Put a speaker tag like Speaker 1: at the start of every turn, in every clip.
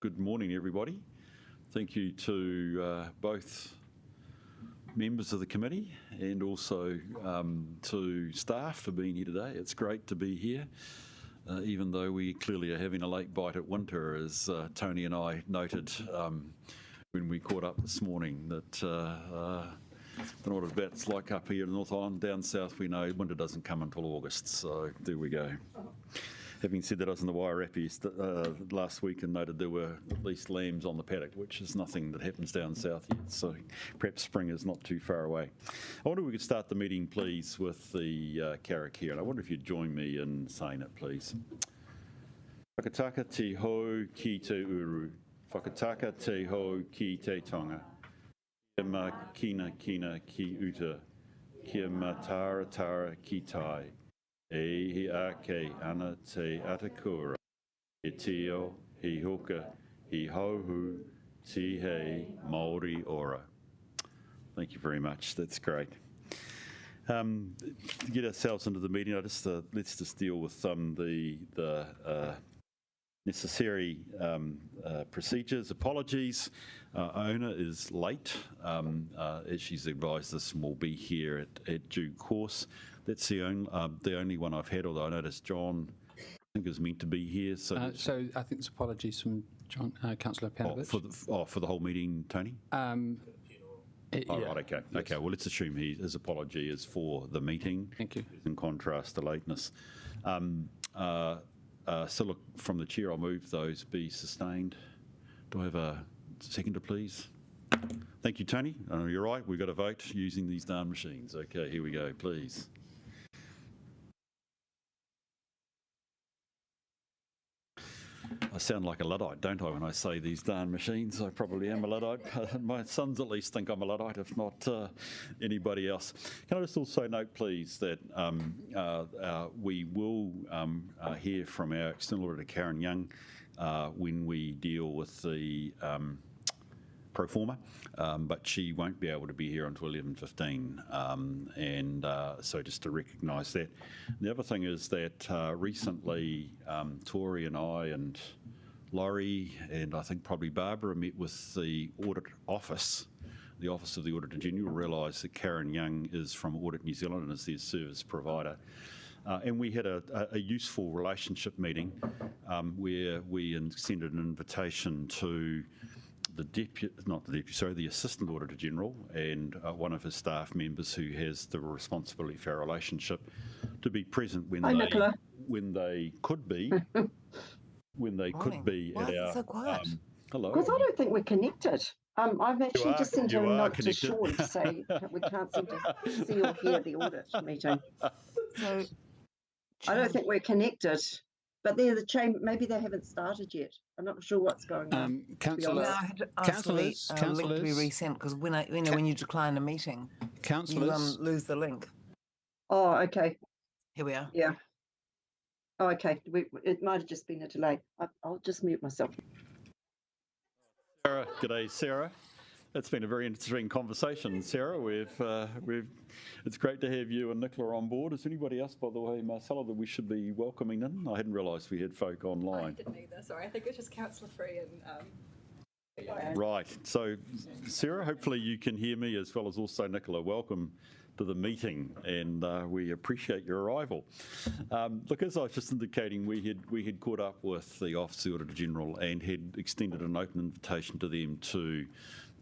Speaker 1: Good morning, everybody. Thank you to both members of the committee and also to staff for being here today. It's great to be here, even though we clearly are having a late bite at winter, as Tony and I noted when we caught up this morning, that I don't know what it's like up here in North Island. Down south, we know winter doesn't come until August, so there we go. Having said that, I was in the Wairarapa last week and noted there were at least lambs on the paddock, which is nothing that happens down south yet, so perhaps spring is not too far away. I wonder if we could start the meeting, please, with the karakia, and I wonder if you'd join me in saying it, please. Whakataka te hou ki te uru, whakataka te hou ki te tonga, kia makina kina ki uta, kia matara tara ki tai, e hi ake ana te atakura, he tio, he hoka, he hauhu, ti hei Māori ora. Thank you very much. That's great. To get ourselves into the meeting, let's just deal with the necessary procedures. Apologies. Owner is late. As she's advised us, and will be here at due course. That's the only one I've had, although I noticed John, I think, is meant to be here. So
Speaker 2: I think it's apologies from John, Councillor Panovich.
Speaker 1: For the whole meeting, Tony?
Speaker 2: Right,
Speaker 1: okay.
Speaker 2: Yes.
Speaker 1: Okay, well, let's assume his apology is for the meeting.
Speaker 2: Thank you.
Speaker 1: In contrast to lateness. So look, from the chair, I'll move those be sustained. Do I have a seconder, please? Thank you, Tony. You're right, we've got a vote using these darn machines. Okay, here we go, please. I sound like a Luddite, don't I, when I say these darn machines? I probably am a Luddite. My sons at least think I'm a Luddite, if not anybody else. Can I just also note, please, that we will hear from our external auditor, Karen Young, when we deal with the pro forma, but she won't be able to be here until 11:15, and so just to recognise that. The other thing is that recently Tori and I and Laurie and I think probably Barbara met with the Audit Office, the Office of the Auditor General, realised that Karen Young is from Audit New Zealand and is their service provider. And we had a useful relationship meeting where we extended an invitation to the Assistant Auditor General and one of his staff members who has the responsibility for our relationship to be present when they could be at our.
Speaker 3: So quiet?
Speaker 1: Hello.
Speaker 3: Because I don't think we're connected. I've actually just sent a note
Speaker 1: connected.
Speaker 3: to Sean to say we can't seem to see or hear the audit meeting.
Speaker 4: So
Speaker 3: I don't think we're connected. But they're the chamber. Maybe they haven't started yet. I'm not sure what's going on.
Speaker 2: Councillor,
Speaker 4: I had to ask for the link to be resent because when you decline a meeting, you lose the link.
Speaker 3: Oh, okay.
Speaker 4: Here we are.
Speaker 3: Yeah. Oh, okay. It might have just been a delay. I'll just mute myself.
Speaker 1: Sarah, g'day, Sarah. It's been a very interesting conversation, Sarah. It's great to have you and Nicola on board. Is there anybody else, by the way, Marcella, that we should be welcoming in? I hadn't realised we had folk online.
Speaker 5: I didn't either, sorry. I think it's just Councillor Free and...
Speaker 1: Right. So, Sarah, hopefully you can hear me as well as also Nicola. Welcome to the meeting, and we appreciate your arrival. Look, as I was just indicating, we had caught up with the Office of the Auditor General and had extended an open invitation to them to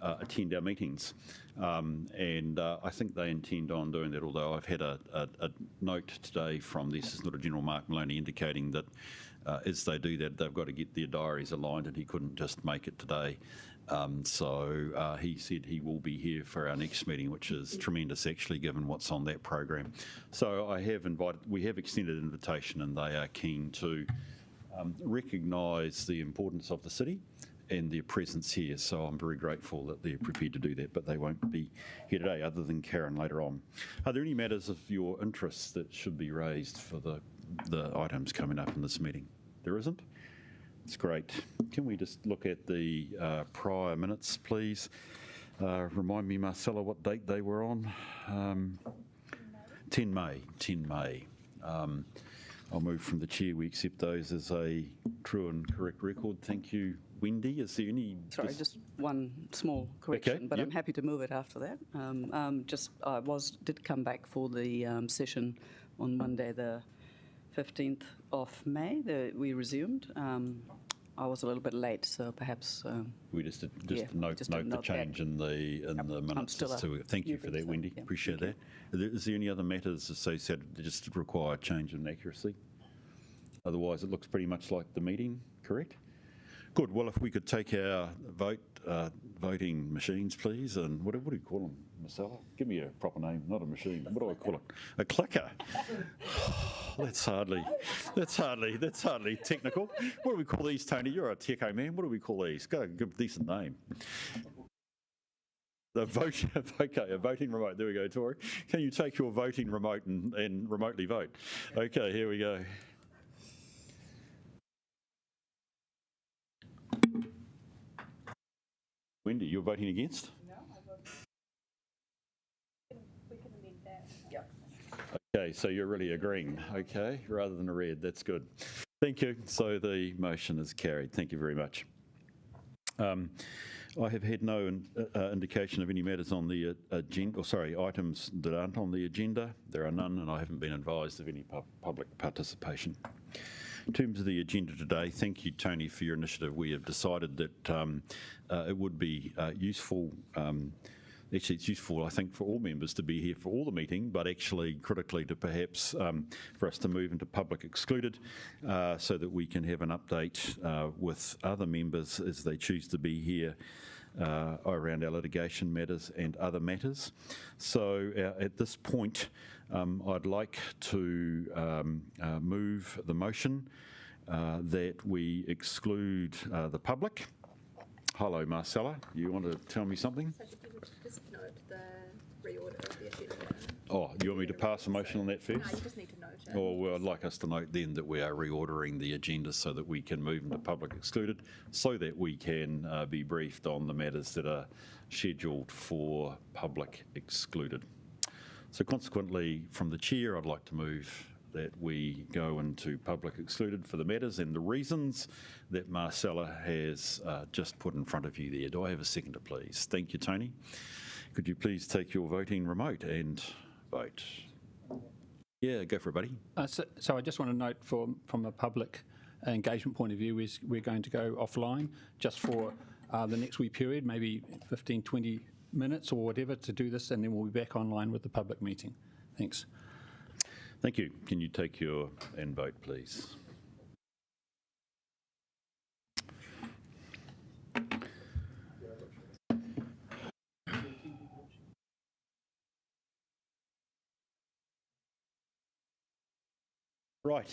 Speaker 1: attend our meetings, and I think they intend on doing that, although I've had a note today from the Assistant Auditor General, Mark Maloney, indicating that as they do that, they've got to get their diaries aligned, and he couldn't just make it today. So he said he will be here for our next meeting, which is tremendous, actually, given what's on that program. So we have extended an invitation, and they are keen to recognise the importance of the city and their presence here. So I'm very grateful that they're prepared to do that, but they won't be here today, other than Karen later on. Are there any matters of your interest that should be raised for the items coming up in this meeting? There isn't? It's great. Can we just look at the prior minutes, please? Remind me, Marcella, what date they were on? 10 May. I'll move from the chair. We accept those as a true and correct record. Thank you, Wendy. Is there any...
Speaker 6: Sorry, just one small correction,
Speaker 1: Okay,
Speaker 6: but
Speaker 1: yep.
Speaker 6: I'm happy to move it after that. I did come back for the session on Monday, the 15th of May, that we resumed. I was a little bit late, so perhaps...
Speaker 1: we just note the change in the minutes. Thank you for that, Wendy.
Speaker 6: Yeah.
Speaker 1: Appreciate that. Is there any other matters associated that just require change in accuracy? Otherwise, it looks pretty much like the meeting, correct? Good. Well, if we could take our voting machines, please, and what do you call them, Marcella? Give me a proper name, not a machine. What do I call it? A clicker. That's hardly technical. What do we call these, Tony? You're a techo man. What do we call these? Go give a decent name. A voting remote. There we go, Tori. Can you take your voting remote and remotely vote? Okay, here we go. Wendy, you're voting against?
Speaker 5: No, I voted. We can amend that. Yeah.
Speaker 1: Okay, so you're really agreeing, okay, rather than a red. That's good. Thank you. So the motion is carried. Thank you very much. I have had no indication of any matters on the agenda, items that aren't on the agenda. There are none, and I haven't been advised of any public participation. In terms of the agenda today, thank you, Tony, for your initiative. We have decided that it would be useful, actually it's useful, I think, for all members to be here for all the meeting, but actually critically to perhaps for us to move into public excluded so that we can have an update with other members as they choose to be here around our litigation matters and other matters. So at this point, I'd like to move the motion that we exclude the public. Hello, Marcella. You want to tell me something?
Speaker 5: So if you would just note the reorder of the agenda.
Speaker 1: Oh, you want me to pass a motion on that first?
Speaker 5: No, you just need to note it.
Speaker 1: Or well, I'd like us to note then that we are reordering the agenda so that we can move into public excluded, so that we can be briefed on the matters that are scheduled for public excluded. So consequently, from the chair, I'd like to move that we go into public excluded for the matters and the reasons that Marcella has just put in front of you there. Do I have a seconder, please? Thank you, Tony. Could you please take your voting remote and vote? Yeah, go for it, buddy.
Speaker 2: So I just want to note from a public engagement point of view is we're going to go offline just for the next wee period, maybe 15, 20 minutes or whatever to do this, and then we'll be back online with the public meeting. Thanks.
Speaker 1: Thank you. Can you take your and vote, please? Right.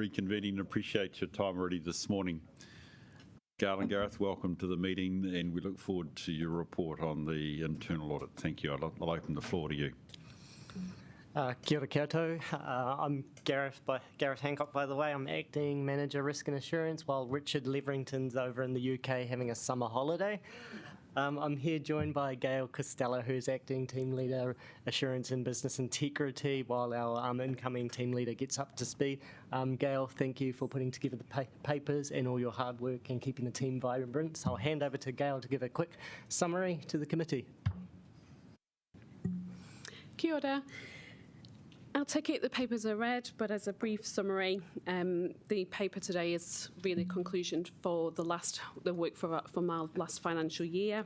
Speaker 1: reconvening and appreciate your time already this morning. Gail and Gareth, welcome to the meeting, and we look forward to your report on the internal audit. Thank you. I'll open the floor to you.
Speaker 7: Kia ora koutou. I'm Gareth Hancock, by the way. I'm Acting Manager Risk and Assurance, while Richard Leverington's over in the UK having a summer holiday. I'm here joined by Gail Costello, who's Acting Team Leader Assurance and Business Integrity, while our incoming Team Leader gets up to speed. Gail, thank you for putting together the papers and all your hard work and keeping the team vibrant. So I'll hand over to Gail to give a quick summary to the committee.
Speaker 8: Kia ora. I'll take it the papers are read, but as a brief summary, the paper today is really a conclusion for the work from our last financial year.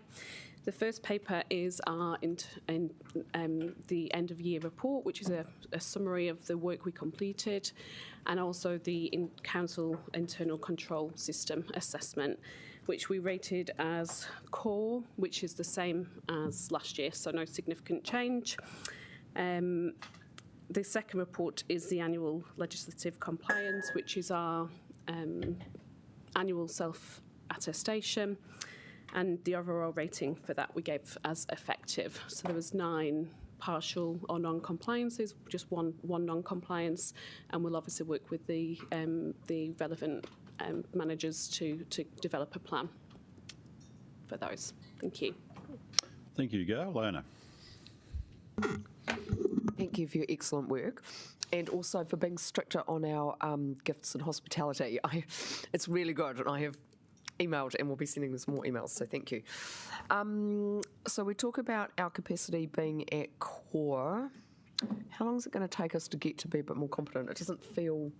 Speaker 8: The first paper is our the end of year report, which is a summary of the work we completed, and also the council internal control system assessment, which we rated as core, which is the same as last year, so no significant change. The second report is the annual legislative compliance, which is our annual self-attestation, and the overall rating for that we gave as effective. So there was 9 partial or non-compliances, just one non-compliance, and we'll obviously work with the relevant managers to develop a plan for those. Thank you.
Speaker 1: Thank you, Gail. Lona.
Speaker 9: Thank you for your excellent work, and also for being stricter on our gifts and hospitality. It's really good, and I have emailed and we'll be sending us more emails, so thank you. So we talk about our capacity being at core. How long is it going to take us to get to be a bit more competent? It doesn't feel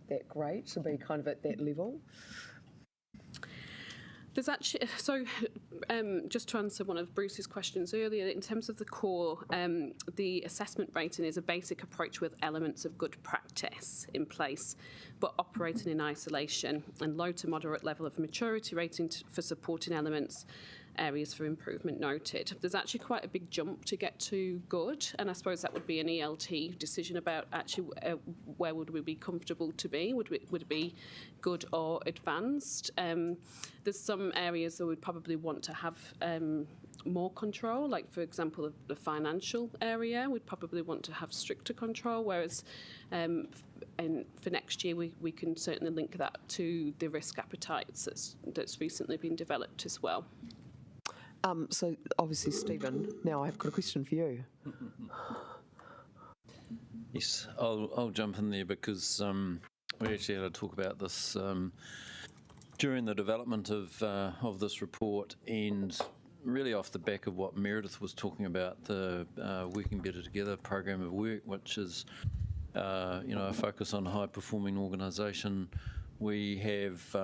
Speaker 9: that great to be kind of at that level.
Speaker 8: There's actually, so just to answer one of Bruce's questions earlier, in terms of the core, the assessment rating is a basic approach with elements of good practice in place, but operating in isolation, and low to moderate level of maturity rating for supporting elements, areas for improvement noted. There's actually quite a big jump to get to good, and I suppose that would be an ELT decision about actually where would we be comfortable to be? Would it be good or advanced? There's some areas that we'd probably want to have more control, like for example the financial area, we'd probably want to have stricter control, whereas and for next year we can certainly link that to the risk appetites that's recently been developed as well.
Speaker 9: So obviously, Stephen, now I've got a question for you.
Speaker 10: Yes, I'll jump in there because we actually had a talk about this during the development of this report, and really off the back of what Meredith was talking about, the Working Better Together program of work, which is a focus on high performing organisation. We have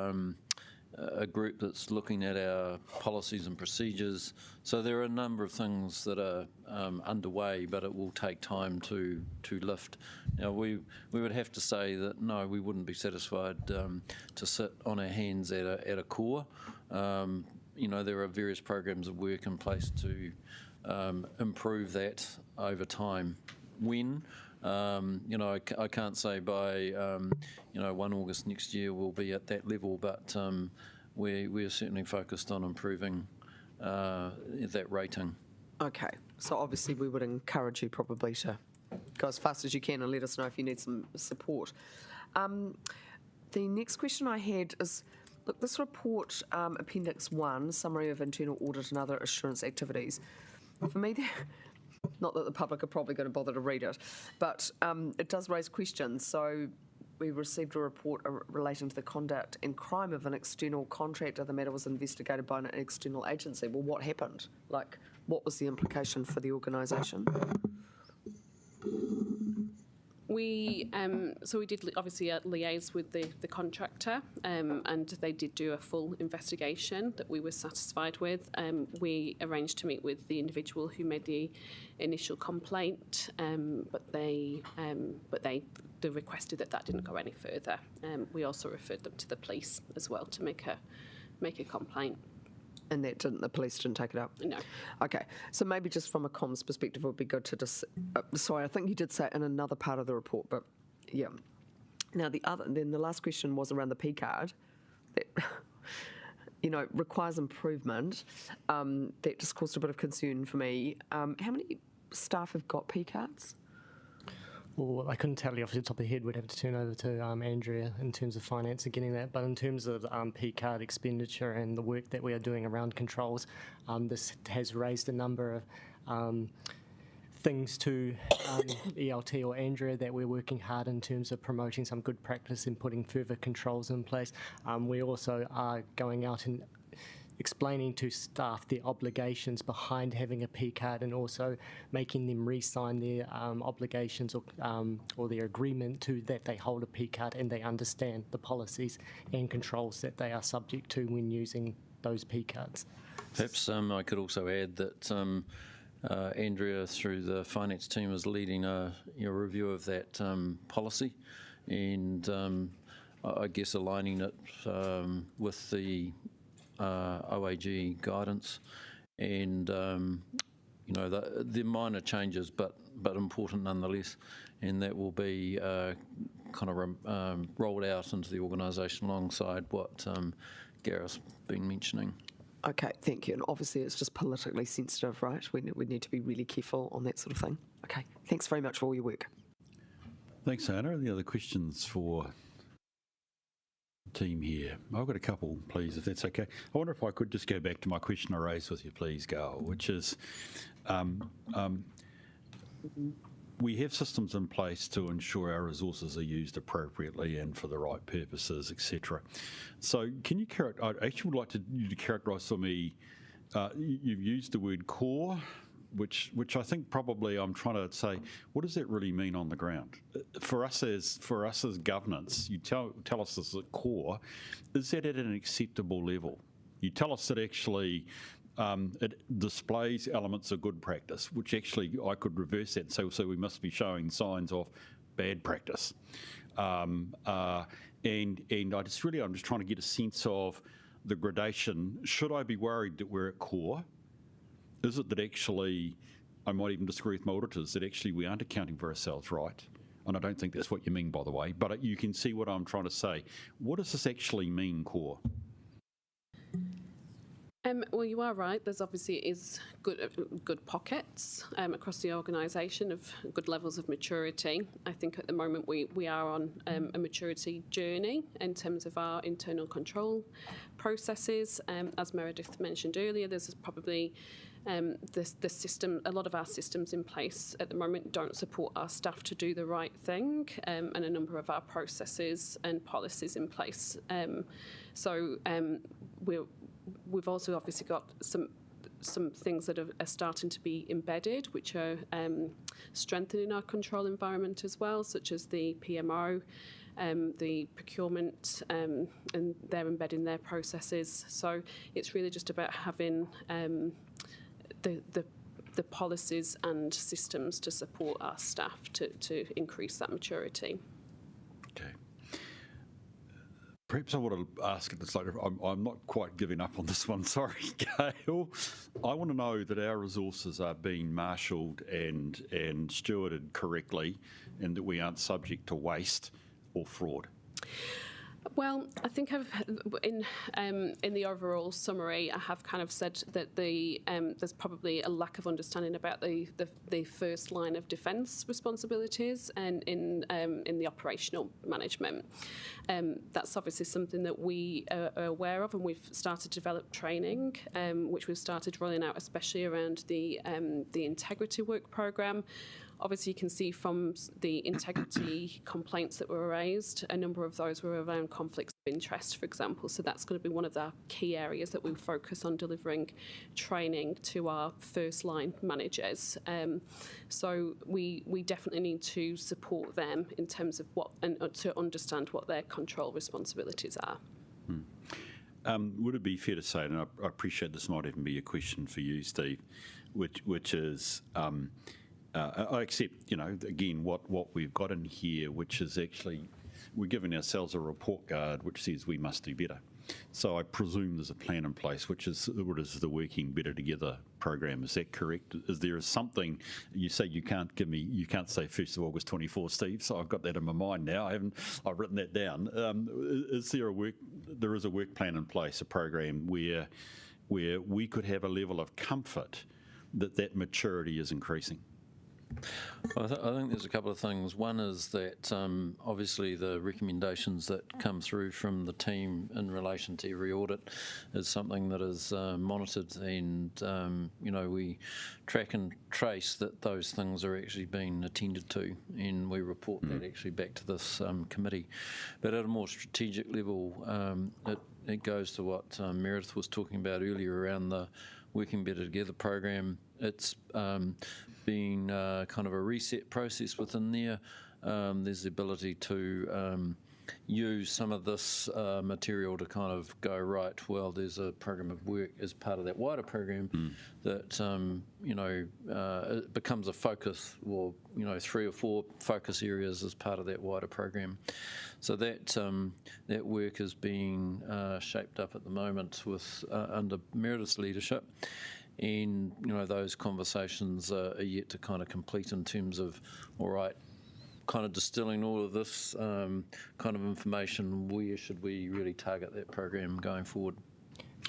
Speaker 10: a group that's looking at our policies and procedures. So there are a number of things that are underway, but it will take time to lift. Now we would have to say that no, we wouldn't be satisfied to sit on our hands at a core. There are various programs of work in place to improve that over time. When? I can't say by 1 August next year we'll be at that level, but we're certainly focused on improving that rating.
Speaker 9: Okay, so obviously we would encourage you probably to go as fast as you can and let us know if you need some support. The next question I had is, look, this report, Appendix 1, Summary of Internal Audit and Other Assurance Activities, for me, not that the public are probably going to bother to read it, but it does raise questions. So we received a report relating to the conduct and crime of an external contractor. The matter was investigated by an external agency. Well, what happened? Like, what was the implication for the organisation?
Speaker 8: We did obviously liaise with the contractor, and they did do a full investigation that we were satisfied with. We arranged to meet with the individual who made the initial complaint, but they requested that didn't go any further. We also referred them to the police as well to make a complaint.
Speaker 9: And the police didn't take it up?
Speaker 8: No.
Speaker 9: Okay, so maybe just from a comms perspective, it would be good to just, sorry, I think you did say it in another part of the report, but yeah. Now, then the last question was around the P card. That, requires improvement. That just caused a bit of concern for me. How many staff have got P cards?
Speaker 7: Well, I couldn't tell you off the top of the head. We'd have to turn over to Andrea in terms of finance and getting that. But in terms of P card expenditure and the work that we are doing around controls, this has raised a number of things to ELT or Andrea that we're working hard in terms of promoting some good practice and putting further controls in place. We also are going out and explaining to staff the obligations behind having a P card and also making them re-sign their obligations or their agreement to that they hold a P card and they understand the policies and controls that they are subject to when using those P cards.
Speaker 10: Perhaps I could also add that Andrea, through the finance team, is leading a review of that policy and I guess aligning it with the OAG guidance and the minor changes but important nonetheless, and that will be rolled out into the organisation alongside what Gareth's been mentioning.
Speaker 9: Okay, thank you. And obviously it's just politically sensitive, right? We need to be really careful on that sort of thing. Okay, thanks very much for all your work.
Speaker 1: Thanks, Anna. Any other questions for team here? I've got a couple, please, if that's okay. I wonder if I could just go back to my question I raised with you, please, Gail, which is we have systems in place to ensure our resources are used appropriately and for the right purposes, etc. So can you I actually would like you to characterise for me, you've used the word core, which I think probably I'm trying to say, what does that really mean on the ground? For us as governance, you tell us this is a core. Is that at an acceptable level? You tell us that actually it displays elements of good practice, which actually I could reverse that and say, so we must be showing signs of bad practice. And I'm just trying to get a sense of the gradation. Should I be worried that we're at core? Is it that actually, I might even disagree with my auditors, that actually we aren't accounting for ourselves right? And I don't think that's what you mean, by the way, but you can see what I'm trying to say. What does this actually mean, core?
Speaker 8: Well, you are right. There's obviously good pockets across the organisation of good levels of maturity. I think at the moment we are on a maturity journey in terms of our internal control processes. As Meredith mentioned earlier, there's probably the system. A lot of our systems in place at the moment don't support our staff to do the right thing, and a number of our processes and policies in place. We've also obviously got some things that are starting to be embedded, which are strengthening our control environment as well, such as the PMO, the procurement, and they're embedding their processes. So it's really just about having the policies and systems to support our staff to increase that maturity.
Speaker 1: Okay. Perhaps I want to ask it this later. I'm not quite giving up on this one, sorry, Gail. I want to know that our resources are being marshalled and stewarded correctly and that we aren't subject to waste or fraud.
Speaker 8: Well, I think in the overall summary, I have kind of said that there's probably a lack of understanding about the first line of defence responsibilities and in the operational management. That's obviously something that we are aware of, and we've started to develop training, which we've started rolling out, especially around the integrity work programme. Obviously, you can see from the integrity complaints that were raised, a number of those were around conflicts of interest, for example. So that's going to be one of the key areas that we focus on delivering training to our first line managers. So we definitely need to support them in terms of to understand what their control responsibilities are.
Speaker 1: Would it be fair to say, and I appreciate this might even be a question for you, Steve, which is... I accept, again, what we've got in here, which is actually we're giving ourselves a report card which says we must do better. So I presume there's a plan in place, which is what is the Working Better Together program. Is that correct? Is there something you say you can't say 1st of August 24, Steve? So I've got that in my mind now. I've written that down. Is there there is a work plan in place, a program where we could have a level of comfort that maturity is increasing?
Speaker 10: I think there's a couple of things. One is that obviously the recommendations that come through from the team in relation to every audit is something that is monitored, and we track and trace that those things are actually being attended to, and we report that actually back to this committee. But at a more strategic level, it goes to what Meredith was talking about earlier around the Working Better Together program. It's been kind of a reset process within there. There's the ability to use some of this material to kind of go, right, well, there's a program of work as part of that wider program that, it becomes a focus, or, 3 or 4 focus areas as part of that wider program. So that work is being shaped up at the moment with under Meredith's leadership. And, those conversations are yet to kind of complete in terms of, all right, kind of distilling all of this kind of information, where should we really target that program going forward?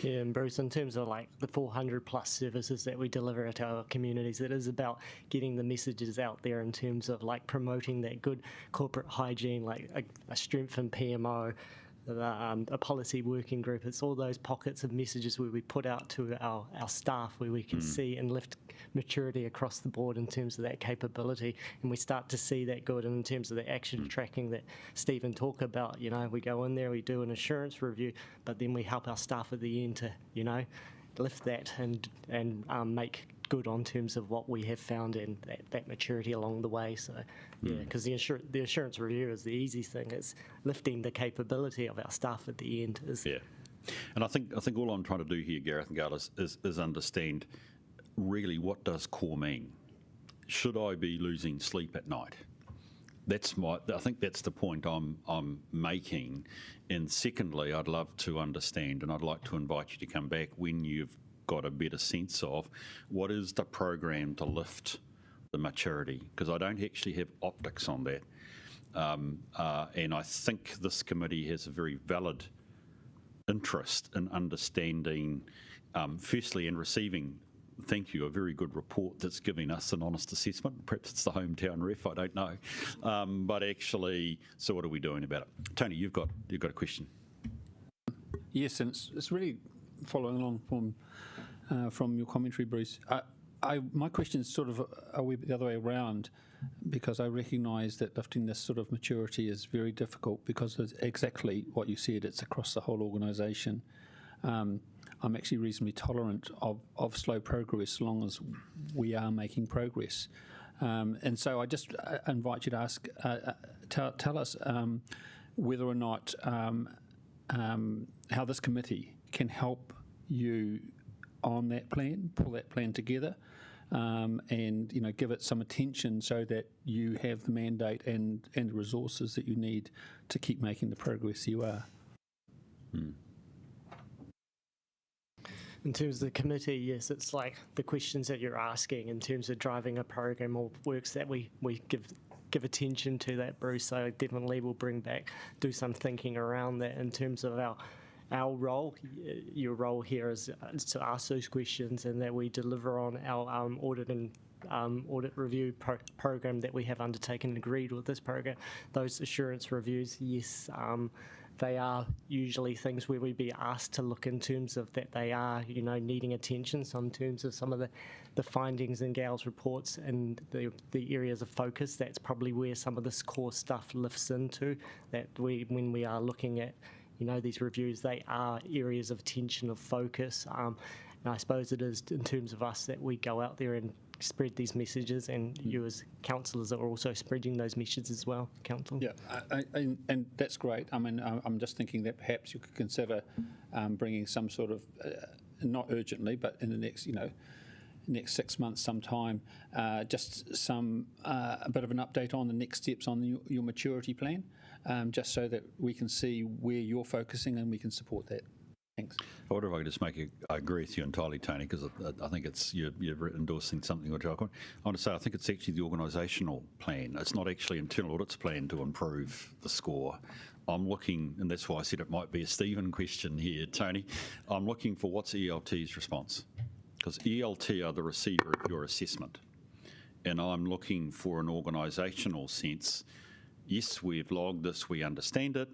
Speaker 7: Yeah, and Bruce, in terms of like the 400 plus services that we deliver to our communities, it is about getting the messages out there in terms of like promoting that good corporate hygiene, like a strengthened PMO, a policy working group. It's all those pockets of messages where we put out to our staff, where we can see and lift maturity across the board in terms of that capability, and we start to see that good. And in terms of the action tracking that Stephen talked about, we go in there, we do an assurance review, but then we help our staff at the end to lift that and make good on terms of what we have found and that maturity along the way. So yeah, because the assurance review is the easy thing. It's lifting the capability of our staff at the end.
Speaker 1: And I think all I'm trying to do here, Gareth and Gail, is understand really what does core mean. Should I be losing sleep at night? I think that's the point I'm making. And secondly, I'd love to understand, and I'd like to invite you to come back when you've got a better sense of what is the program to lift the maturity, because I don't actually have optics on that. And I think this committee has a very valid interest in understanding, firstly, and receiving, thank you, a very good report that's giving us an honest assessment. Perhaps it's the hometown ref, I don't know. But actually, so what are we doing about it? Tony, you've got a question.
Speaker 2: Yes, and it's really following along from your commentary, Bruce. My question is sort of a wee bit the other way around, because I recognise that lifting this sort of maturity is very difficult, because it's exactly what you said, it's across the whole organisation. I'm actually reasonably tolerant of slow progress, as long as we are making progress. And so I just invite you to ask, tell us whether or not how this committee can help you on that plan, pull that plan together, and give it some attention so that you have the mandate and the resources that you need to keep making the progress you are.
Speaker 7: In terms of the committee, yes, it's like the questions that you're asking in terms of driving a program or works that we give attention to that, Bruce. So definitely we'll do some thinking around that in terms of our role. Your role here is to ask those questions, and that we deliver on our audit and audit review program that we have undertaken and agreed with this program. Those assurance reviews, yes, they are usually things where we'd be asked to look in terms of that they are, needing attention. So in terms of some of the findings in Gail's reports and the areas of focus, that's probably where some of this core stuff lifts into, that when we are looking at these reviews, they are areas of attention, of focus. And I suppose it is in terms of us that we go out there and spread these messages, and you as councillors are also spreading those messages as well, Council.
Speaker 2: Yeah, and that's great. I mean, I'm just thinking that perhaps you could consider bringing some sort of, not urgently, but in the next 6 months sometime, just a bit of an update on the next steps on your maturity plan. just so that we can see where you're focusing and we can support that. Thanks.
Speaker 1: I wonder if I could just I agree with you entirely, Tony, because I think it's you're endorsing something which I want to say. I think it's actually the organisational plan. It's not actually internal audit's plan to improve the score. I'm looking, and that's why I said it might be a Stephen question here, Tony. I'm looking for what's ELT's response, because ELT are the receiver of your assessment, and I'm looking for an organisational sense. Yes, we've logged this, we understand it,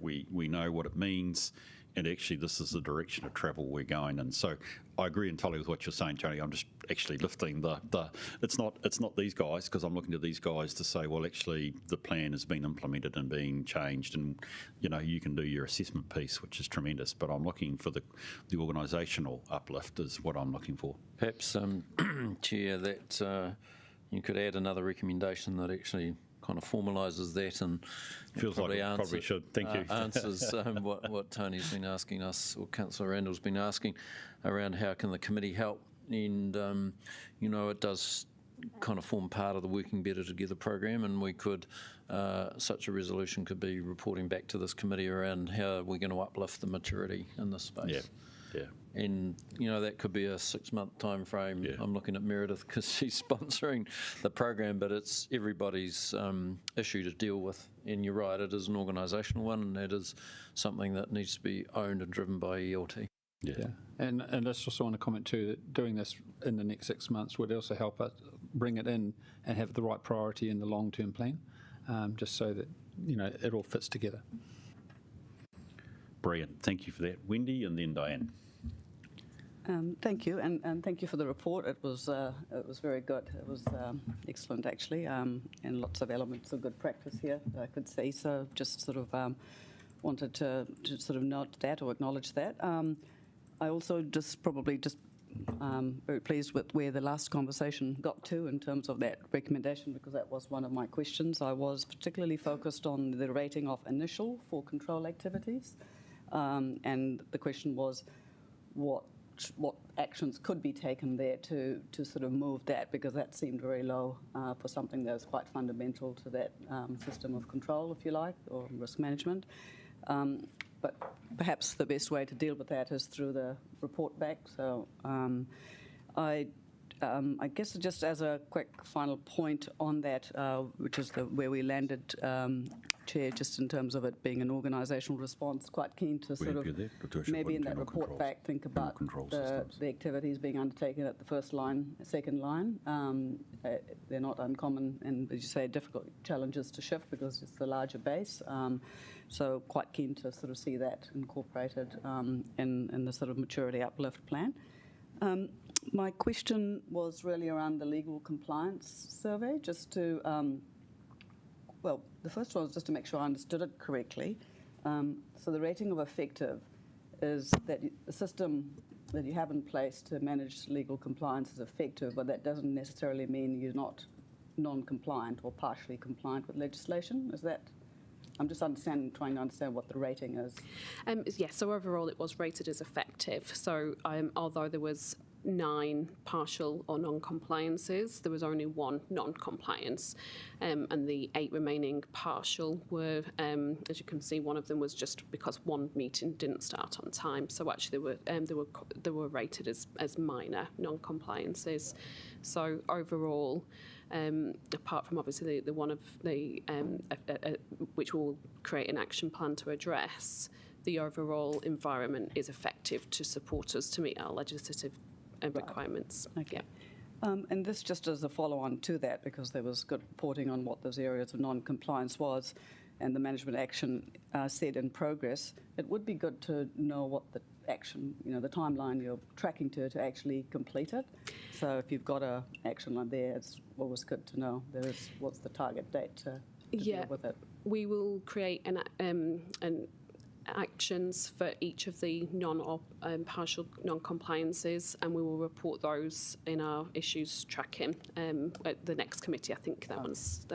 Speaker 1: we know what it means. And actually, this is the direction of travel we're going in. So I agree entirely with what you're saying, Tony. I'm just actually lifting the it's not these guys, because I'm looking to these guys to say, well, actually, the plan has been implemented and being changed, and you can do your assessment piece, which is tremendous. But I'm looking for the organisational uplift is what I'm looking for.
Speaker 10: Perhaps, Chair, that you could add another recommendation that actually kind of formalises that and
Speaker 1: feels
Speaker 10: probably
Speaker 1: like it probably should. Thank you.
Speaker 10: Answers what Tony's been asking us, or Councillor Randall's been asking, around how can the committee help, and it does kind of form part of the Working Better Together program, and we could such a resolution could be reporting back to this committee around how we're going to uplift the maturity in this space.
Speaker 1: Yeah.
Speaker 10: And, that could be a 6-month time frame. Yeah. I'm looking at Meredith because she's sponsoring the program, but it's everybody's issue to deal with. And you're right, it is an organisational one, and it is something that needs to be owned and driven by ELT.
Speaker 2: Yeah. And I just also want to comment too that doing this in the next 6 months would also help us bring it in and have the right priority in the long-term plan, just so that, it all fits together.
Speaker 1: Brilliant. Thank you for that. Wendy, and then Diane.
Speaker 6: Thank you, and thank you for the report. It was very good. It was excellent, actually, and lots of elements of good practice here that I could see. So just sort of wanted to sort of note that or acknowledge that. I also probably very pleased with where the last conversation got to in terms of that recommendation, because that was one of my questions. I was particularly focused on the rating of initial for control activities, and the question was what actions could be taken there to sort of move that, because that seemed very low for something that is quite fundamental to that system of control, if you like, or risk management. But perhaps the best way to deal with that is through the report back. So I guess just as a quick final point on that, which is where we landed, Chair, just in terms of it being an organisational response, quite keen to sort of maybe in that report back think about the activities being undertaken at the first line, second line. They're not uncommon and, as you say, difficult challenges to shift because it's the larger base. So quite keen to sort of see that incorporated in the sort of maturity uplift plan. My question was really around the legal compliance survey, just to well, the first one was just to make sure I understood it correctly. So the rating of effective is that the system that you have in place to manage legal compliance is effective, but that doesn't necessarily mean you're not non-compliant or partially compliant with legislation. Is that? I'm just trying to understand what the rating is.
Speaker 8: Yes, so overall it was rated as effective. So although there was 9 partial or non-compliances, there was only 1 non-compliance, and the 8 remaining partial were, as you can see, one of them was just because one meeting didn't start on time. So actually they were rated as minor non-compliances. So overall, apart from obviously the one of the which will create an action plan to address, the overall environment is effective to support us to meet our legislative requirements.
Speaker 6: Okay. And this just as a follow-on to that, because there was good reporting on what those areas of non-compliance was, and the management action said in progress. It would be good to know what the action, the timeline you're tracking to actually complete it. So if you've got a action line there, it's always good to know what's the target date to deal with it.
Speaker 8: We will create an actions for each of the partial non-compliances, and we will report those in our issues tracking at the next committee. I think that one's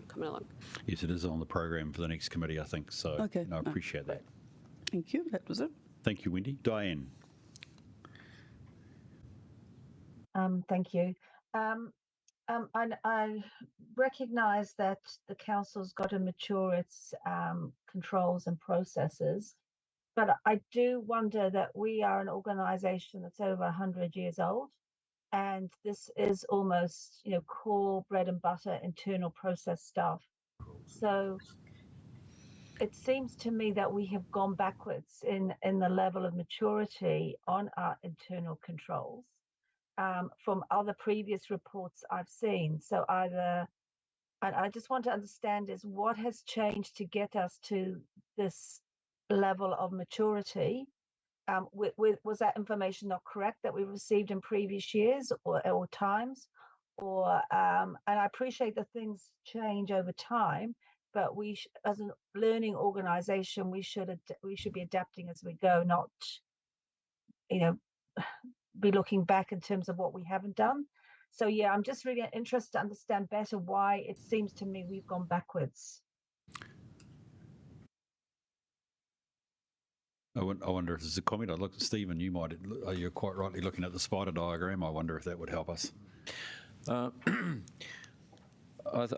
Speaker 8: coming along.
Speaker 1: Yes, it is on the program for the next committee, I think. So
Speaker 6: okay.
Speaker 1: I appreciate that.
Speaker 6: Thank you. That was it.
Speaker 1: Thank you, Wendy. Diane.
Speaker 11: Thank you. I recognise that the council's got to mature its controls and processes, but I do wonder that we are an organisation that's over 100 years old, and this is almost, core bread and butter internal process stuff. So it seems to me that we have gone backwards in the level of maturity on our internal controls. From other previous reports I've seen. So and I just want to understand is what has changed to get us to this level of maturity? Was that information not correct that we received in previous years or times? And I appreciate that things change over time, but as a learning organization, we should be adapting as we go, not, be looking back in terms of what we haven't done. So yeah, I'm just really interested to understand better why it seems to me we've gone backwards.
Speaker 1: I wonder if there's a comment. I look, Stephen, you're quite rightly looking at the spider diagram. I wonder if that would help us.
Speaker 10: I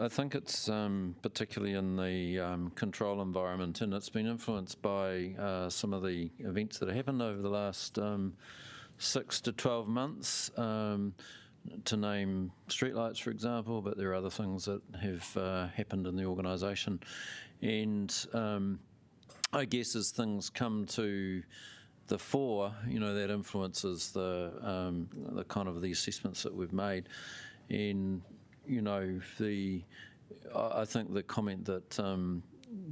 Speaker 10: think it's particularly in the control environment, and it's been influenced by some of the events that have happened over the last 6 to 12 months, to name streetlights, for example, but there are other things that have happened in the organisation. And I guess as things come to the fore, that influences the kind of the assessments that we've made. And, I think the comment that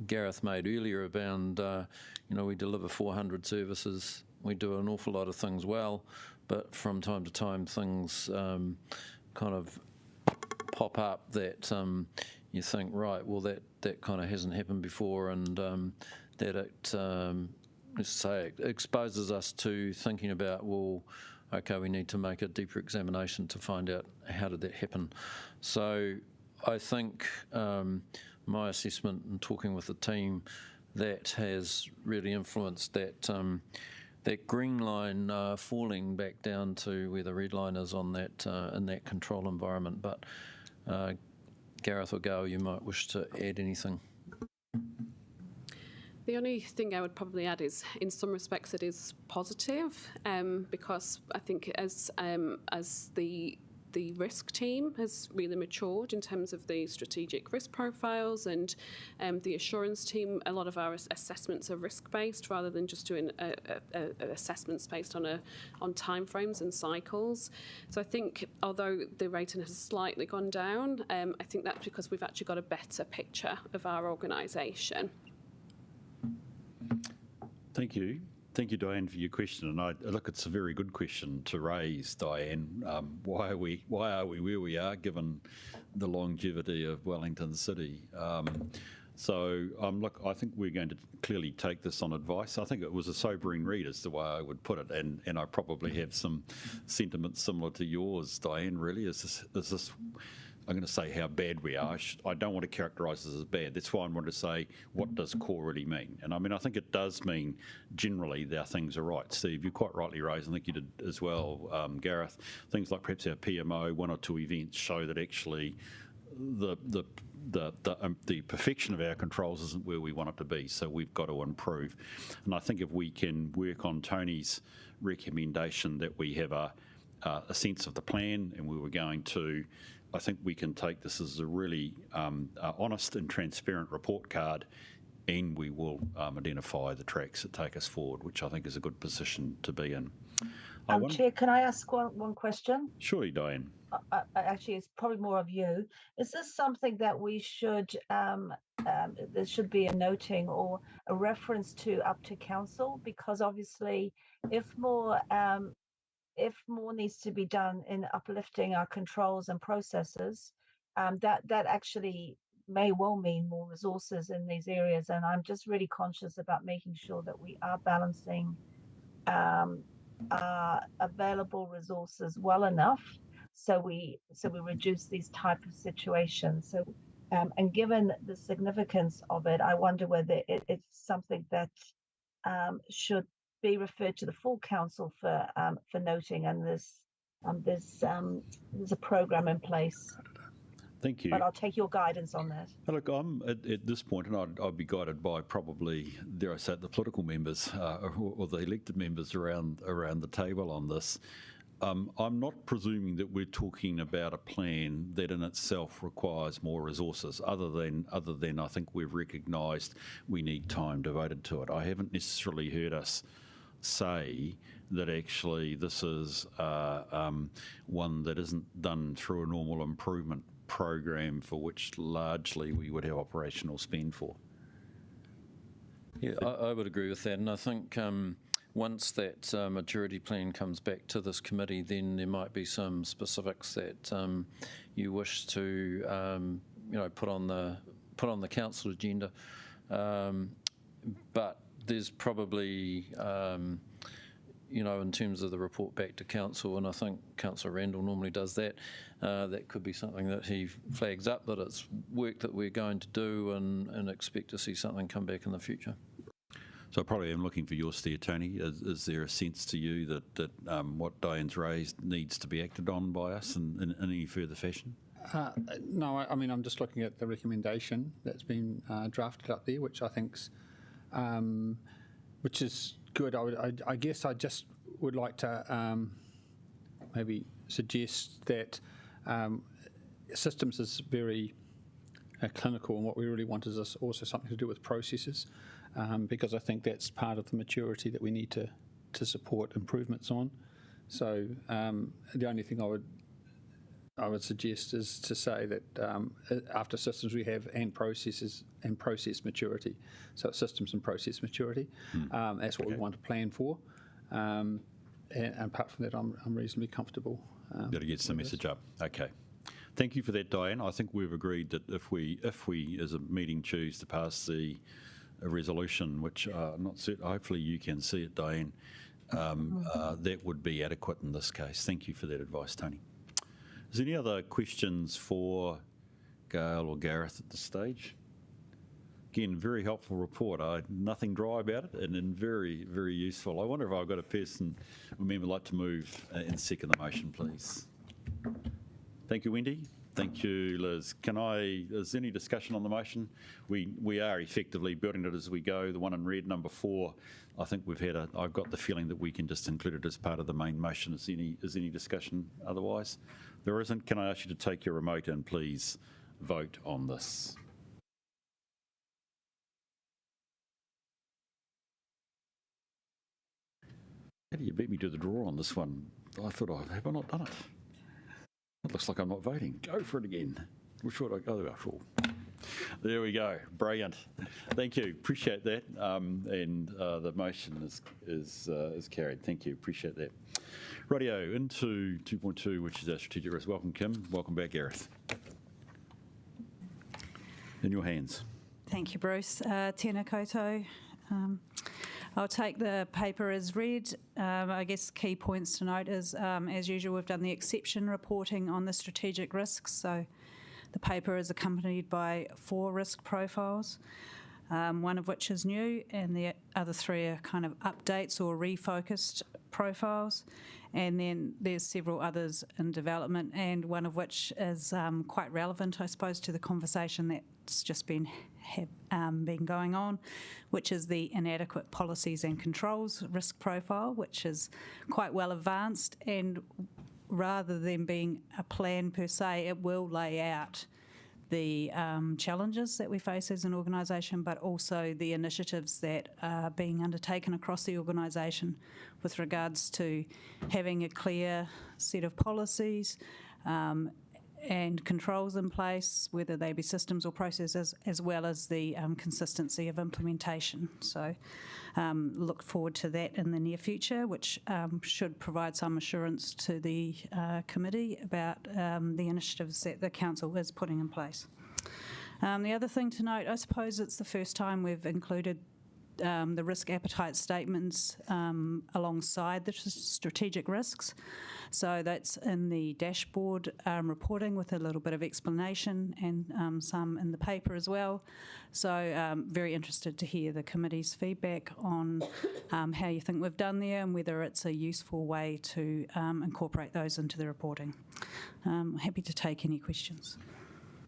Speaker 10: Gareth made earlier about, we deliver 400 services. We do an awful lot of things well, but from time to time things kind of pop up that you think, right, well, that kind of hasn't happened before, and that it, let's say, it exposes us to thinking about, well, okay, we need to make a deeper examination to find out how did that happen. So I think my assessment and talking with the team, that has really influenced that green line falling back down to where the red line is on that in that control environment. But Gareth or Gail, you might wish to add anything.
Speaker 8: The only thing I would probably add is, in some respects, it is positive, because I think as the risk team has really matured in terms of the strategic risk profiles, and the assurance team, a lot of our assessments are risk-based rather than just doing assessments based on timeframes and cycles. So I think although the rating has slightly gone down, I think that's because we've actually got a better picture of our organisation.
Speaker 1: Thank you. Thank you, Diane, for your question. And look, it's a very good question to raise, Diane. Why are we where we are, given the longevity of Wellington City? Look, I think we're going to clearly take this on advice. I think it was a sobering read, is the way I would put it, and I probably have some sentiments similar to yours, Diane. Really, is this? I'm going to say how bad we are. I don't want to characterise this as bad. That's why I wanted to say, what does core really mean? And I mean, I think it does mean generally that things are right. Steve, you quite rightly raised, I think you did as well, Gareth, things like perhaps our PMO, 1 or 2 events show that actually the perfection of our controls isn't where we want it to be, so we've got to improve. And I think if we can work on Tony's recommendation that we have a sense of the plan, and we were going to, I think we can take this as a really honest and transparent report card, and we will identify the tracks that take us forward, which I think is a good position to be in.
Speaker 11: Chair, can I ask one question?
Speaker 1: Surely, Diane.
Speaker 11: Actually, it's probably more of you. Is this something that we should, there should be a noting or a reference to up to council? Because obviously, if more needs to be done in uplifting our controls and processes, that actually may well mean more resources in these areas. And I'm just really conscious about making sure that we are balancing available resources well enough, so we reduce these type of situations. So, and given the significance of it, I wonder whether it's something that should be referred to the full council for noting, and there's a program in place.
Speaker 1: Thank you.
Speaker 11: But I'll take your guidance on that.
Speaker 1: Look, I'm at this point, and I'd be guided by probably, dare I say, the political members or the elected members around the table on this. I'm not presuming that we're talking about a plan that in itself requires more resources, other than I think we've recognised we need time devoted to it. I haven't necessarily heard us say that actually this is one that isn't done through a normal improvement program for which largely we would have operational spend for.
Speaker 10: Yeah, I would agree with that, and I think once that maturity plan comes back to this committee, then there might be some specifics that you wish to put on the council agenda, but there's probably in terms of the report back to council, and I think Councillor Randall normally does that, that could be something that he flags up, that it's work that we're going to do and expect to see something come back in the future.
Speaker 1: So I probably am looking for your steer, Tony. Is there a sense to you that what Diane's raised needs to be acted on by us in any further fashion?
Speaker 2: No, I mean, I'm just looking at the recommendation that's been drafted up there, which I think's which is good. I guess I just would like to maybe suggest that systems is very clinical, and what we really want is also something to do with processes, because I think that's part of the maturity that we need to support improvements on. So the only thing I would suggest is to say that after systems we have and processes and process maturity. So it's systems and process maturity. That's what we want to plan for. And apart from that, I'm reasonably comfortable.
Speaker 1: Got to get some message up. Okay. Thank you for that, Diane. I think we've agreed that if we as a meeting choose to pass a resolution, which not certain, hopefully you can see it, Diane, that would be adequate in this case. Thank you for that advice, Tony. Is there any other questions for Gail or Gareth at this stage? Again, very helpful report. Nothing dry about it, and then very, very useful. I wonder if I've got a person or member like to move and second the motion, please. Thank you, Wendy. Thank you, Liz. Is there any discussion on the motion? We are effectively building it as we go. The one in red, number 4, I think I've got the feeling that we can just include it as part of the main motion. Is any discussion otherwise? There isn't. Can I ask you to take your remote and please vote on this? How do you beat me to the draw on this one? I thought, have I not done it? It looks like I'm not voting. Go for it again. Which would I go for? There we go. Brilliant. Thank you. Appreciate that. And the motion is carried. Thank you. Appreciate that. Rightio, into 2.2, which is our strategic risk. Welcome, Kim. Welcome back, Gareth. In your hands.
Speaker 12: Thank you, Bruce. Tēnā koutou. I'll take the paper as read. I guess key points to note is, as usual, we've done the exception reporting on the strategic risks. So the paper is accompanied by 4 risk profiles, one of which is new, and the other 3 are kind of updates or refocused profiles. And then there's several others in development, and one of which is quite relevant, I suppose, to the conversation that's just been going on, which is the inadequate policies and controls risk profile, which is quite well advanced, and rather than being a plan per se, it will lay out the challenges that we face as an organisation, but also the initiatives that are being undertaken across the organisation with regards to having a clear set of policies and controls in place, whether they be systems or processes, as well as the consistency of implementation. So look forward to that in the near future, which should provide some assurance to the committee about the initiatives that the council is putting in place. The other thing to note, I suppose it's the first time we've included the risk appetite statements alongside the strategic risks. So that's in the dashboard reporting with a little bit of explanation, and some in the paper as well. So very interested to hear the committee's feedback on how you think we've done there and whether it's a useful way to incorporate those into the reporting. Happy to take any questions.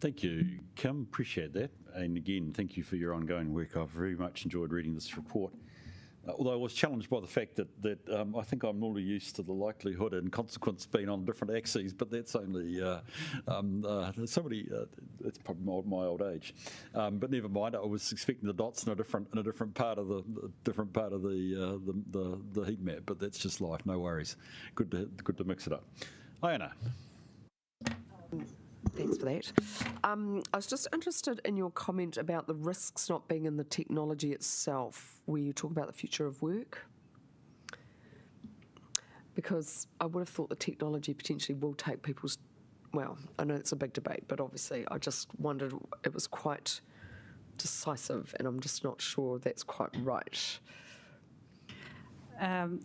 Speaker 1: Thank you, Kim. Appreciate that. And again, thank you for your ongoing work. I've very much enjoyed reading this report. Although I was challenged by the fact that I think I'm normally used to the likelihood and consequence being on different axes, but that's only it's probably my old age. But never mind. I was expecting the dots in a different part of the heat map. But that's just life. No worries. Good to mix it up. Iona.
Speaker 9: Thanks for that. I was just interested in your comment about the risks not being in the technology itself, where you talk about the future of work. Because I would have thought the technology potentially will take people's, well, I know it's a big debate, but obviously I just wondered, it was quite decisive, and I'm just not sure that's quite right.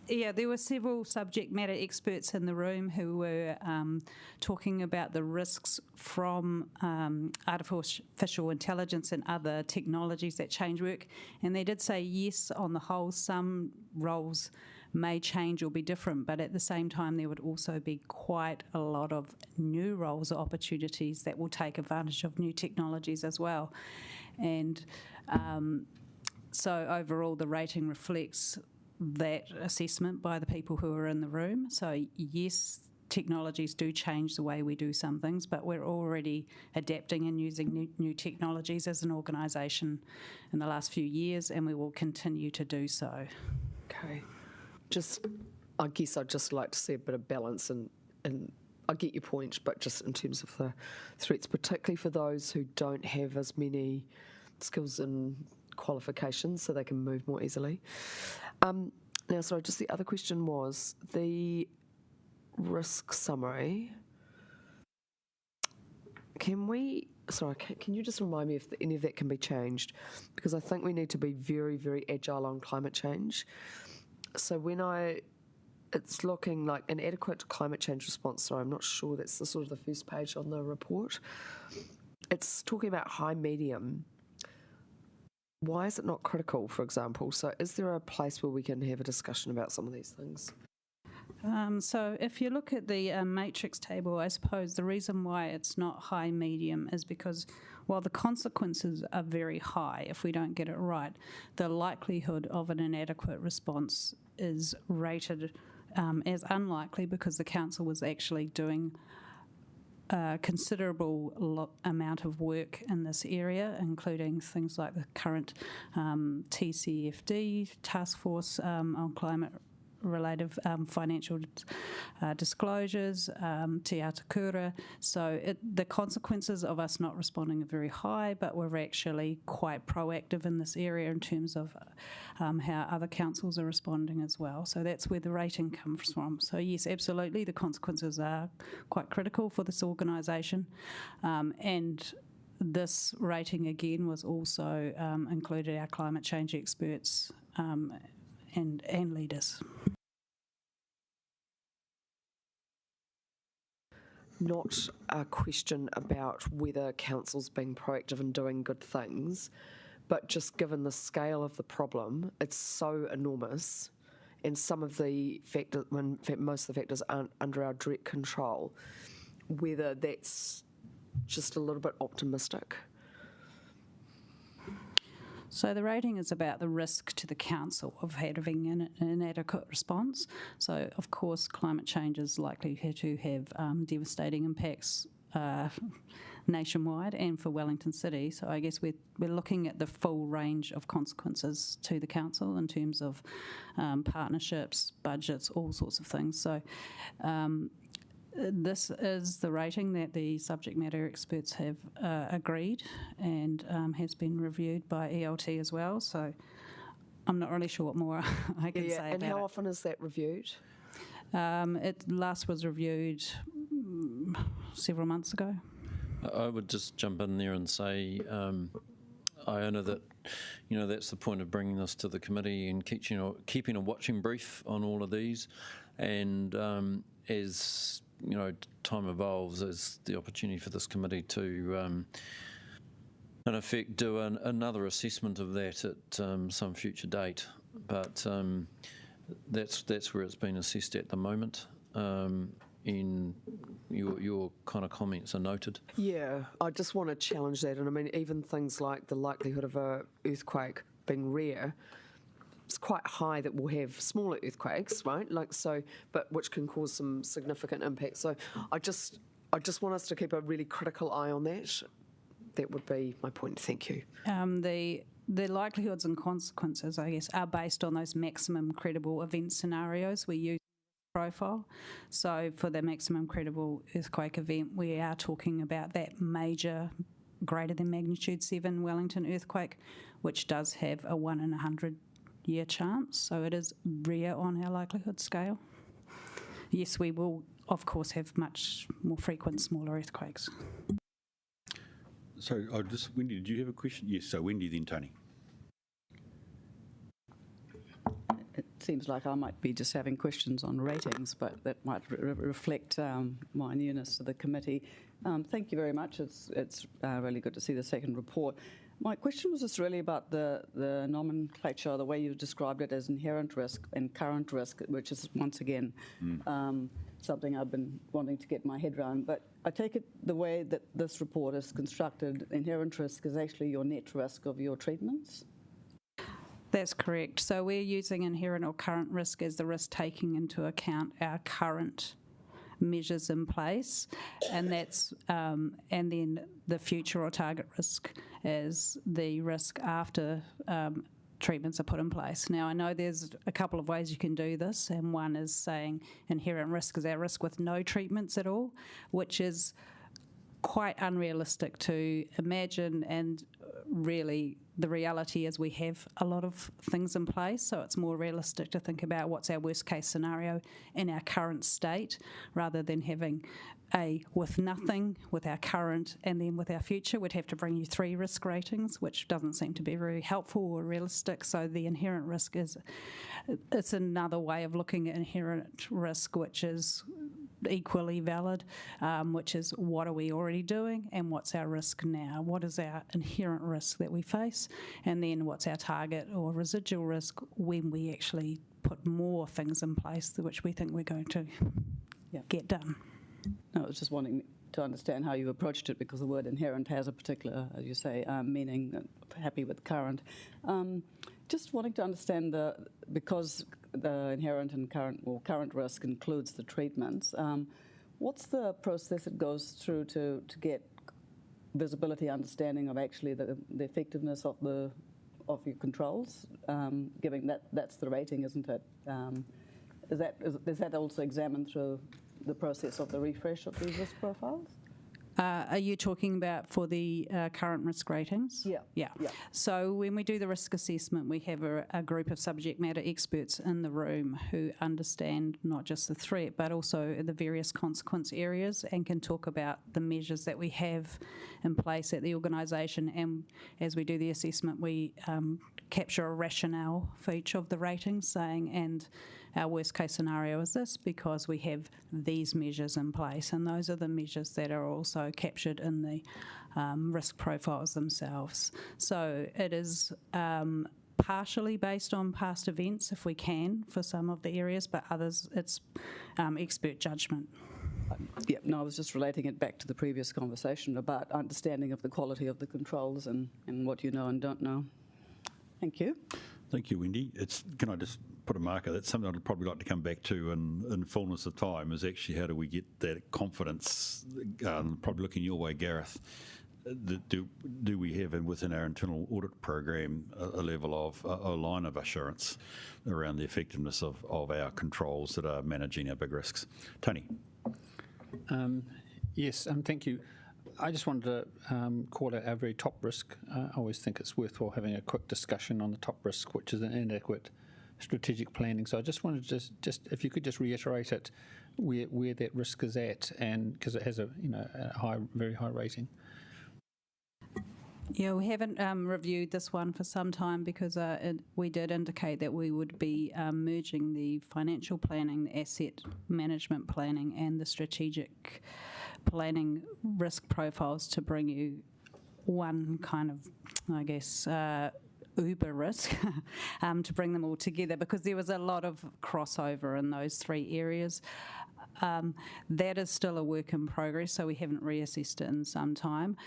Speaker 12: Yeah, there were several subject matter experts in the room who were talking about the risks from artificial intelligence and other technologies that change work. And they did say, yes, on the whole, some roles may change or be different, but at the same time, there would also be quite a lot of new roles or opportunities that will take advantage of new technologies as well. And so overall, the rating reflects that assessment by the people who are in the room. So yes, technologies do change the way we do some things, but we're already adapting and using new technologies as an organisation in the last few years, and we will continue to do so.
Speaker 9: Okay. I guess I'd just like to see a bit of balance, and I get your point, but just in terms of the threats, particularly for those who don't have as many skills and qualifications, so they can move more easily. Now, sorry, just the other question was the risk summary. Can you just remind me if any of that can be changed? Because I think we need to be very, very agile on climate change. So it's looking like an adequate climate change response. Sorry, I'm not sure that's the sort of the first page on the report. It's talking about high, medium. Why is it not critical, for example? So is there a place where we can have a discussion about some of these things?
Speaker 12: So if you look at the matrix table, I suppose the reason why it's not high medium is because while the consequences are very high if we don't get it right, the likelihood of an inadequate response is rated as unlikely because the council was actually doing a considerable amount of work in this area, including things like the current TCFD, Task Force on Climate-related financial disclosures, Te Atakura. So the consequences of us not responding are very high, but we're actually quite proactive in this area in terms of how other councils are responding as well. So that's where the rating comes from. So yes, absolutely, the consequences are quite critical for this organisation. And this rating again was also included our climate change experts and leaders.
Speaker 9: Not a question about whether council's being proactive and doing good things, but just given the scale of the problem, it's so enormous, and some of the factors, in fact, most of the factors aren't under our direct control, whether that's just a little bit optimistic.
Speaker 12: So the rating is about the risk to the council of having an inadequate response. So, of course, climate change is likely to have devastating impacts nationwide and for Wellington City. So I guess we're looking at the full range of consequences to the council in terms of partnerships, budgets, all sorts of things. So this is the rating that the subject matter experts have agreed and has been reviewed by ELT as well. So I'm not really sure what more I can say about it.
Speaker 9: And how often is that reviewed?
Speaker 12: It last was reviewed several months ago.
Speaker 10: I would just jump in there and say, Iona, that that's the point of bringing this to the committee and keeping a watching brief on all of these, and as time evolves, there's the opportunity for this committee to, in effect, do another assessment of that at some future date. But that's where it's been assessed at the moment. in your kind of comments are noted.
Speaker 9: Yeah, I just want to challenge that. And I mean, even things like the likelihood of a earthquake being rare, it's quite high that we'll have smaller earthquakes, right? Like so, but which can cause some significant impact. So I just want us to keep a really critical eye on that. That would be my point. Thank you.
Speaker 12: The likelihoods and consequences, I guess, are based on those maximum credible event scenarios we use profile. So for the maximum credible earthquake event, we are talking about that major greater than magnitude 7 Wellington earthquake, which does have a 1 in 100 year chance. So it is rare on our likelihood scale. Yes, we will, of course, have much more frequent smaller earthquakes.
Speaker 1: So, Wendy, did you have a question? Yes, so Wendy, then Tony.
Speaker 6: It seems like I might be just having questions on ratings, but that might reflect my newness to the committee. Thank you very much. It's really good to see the second report. My question was just really about the nomenclature, the way you described it as inherent risk and current risk, which is once again something I've been wanting to get my head around. But I take it the way that this report is constructed, inherent risk is actually your net risk of your treatments?
Speaker 12: That's correct. So we're using inherent or current risk as the risk taking into account our current measures in place, and that's and then the future or target risk as the risk after treatments are put in place. Now, I know there's a couple of ways you can do this, and one is saying inherent risk is our risk with no treatments at all, which is quite unrealistic to imagine, and really the reality is we have a lot of things in place, so it's more realistic to think about what's our worst case scenario in our current state rather than having a with nothing, with our current, and then with our future. We'd have to bring you 3 risk ratings, which doesn't seem to be very helpful or realistic. So the inherent risk it's another way of looking at inherent risk, which is equally valid, which is what are we already doing and what's our risk now? What is our inherent risk that we face? And then what's our target or residual risk when we actually put more things in place which we think we're going to get done.
Speaker 6: No, I was just wanting to understand how you approached it, because the word inherent has a particular, as you say, meaning. Happy with current. Just wanting to understand because the inherent and current risk includes the treatments. What's the process it goes through to get visibility, understanding of actually the effectiveness of your controls? Given that's the rating, isn't it? Is that also examined through the process of the refresh of these risk profiles?
Speaker 12: Are you talking about for the current risk ratings? Yeah. So when we do the risk assessment, we have a group of subject matter experts in the room who understand not just the threat, but also the various consequence areas, and can talk about the measures that we have in place at the organisation. And as we do the assessment, we capture a rationale for each of the ratings, saying, and our worst case scenario is this because we have these measures in place, and those are the measures that are also captured in the risk profiles themselves. So it is partially based on past events, if we can, for some of the areas, but others it's expert judgment.
Speaker 6: Yeah, no, I was just relating it back to the previous conversation about understanding of the quality of the controls and what you know and don't know. Thank you.
Speaker 1: Thank you, Wendy. Can I just put a marker? That's something I'd probably like to come back to in fullness of time, is actually how do we get that confidence, probably looking your way, Gareth, do we have within our internal audit program a level of a line of assurance around the effectiveness of our controls that are managing our big risks? Tony.
Speaker 2: Yes, thank you. I just wanted to call out our very top risk. I always think it's worthwhile having a quick discussion on the top risk, which is an inadequate strategic planning. So I just wanted to just if you could just reiterate it, where that risk is at, and because it has a very high rating.
Speaker 12: Yeah, we haven't reviewed this one for some time because we did indicate that we would be merging the financial planning, the asset management planning, and the strategic planning risk profiles to bring you one kind of, I guess, uber risk to bring them all together, because there was a lot of crossover in those 3 areas. That is still a work in progress, so we haven't reassessed it in some time.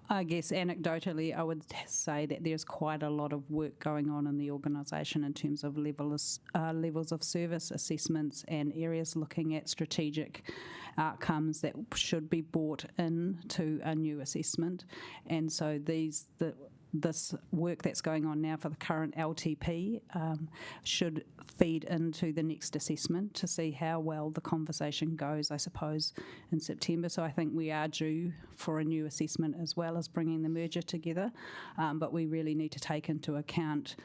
Speaker 12: I guess anecdotally, I would say that there's quite a lot of work going on in the organisation in terms of levels of service assessments and areas looking at strategic outcomes that should be brought into a new assessment. And so this work that's going on now for the current LTP should feed into the next assessment to see how well the conversation goes, I suppose, in September. So I think we are due for a new assessment as well as bringing the merger together. But we really need to take into account,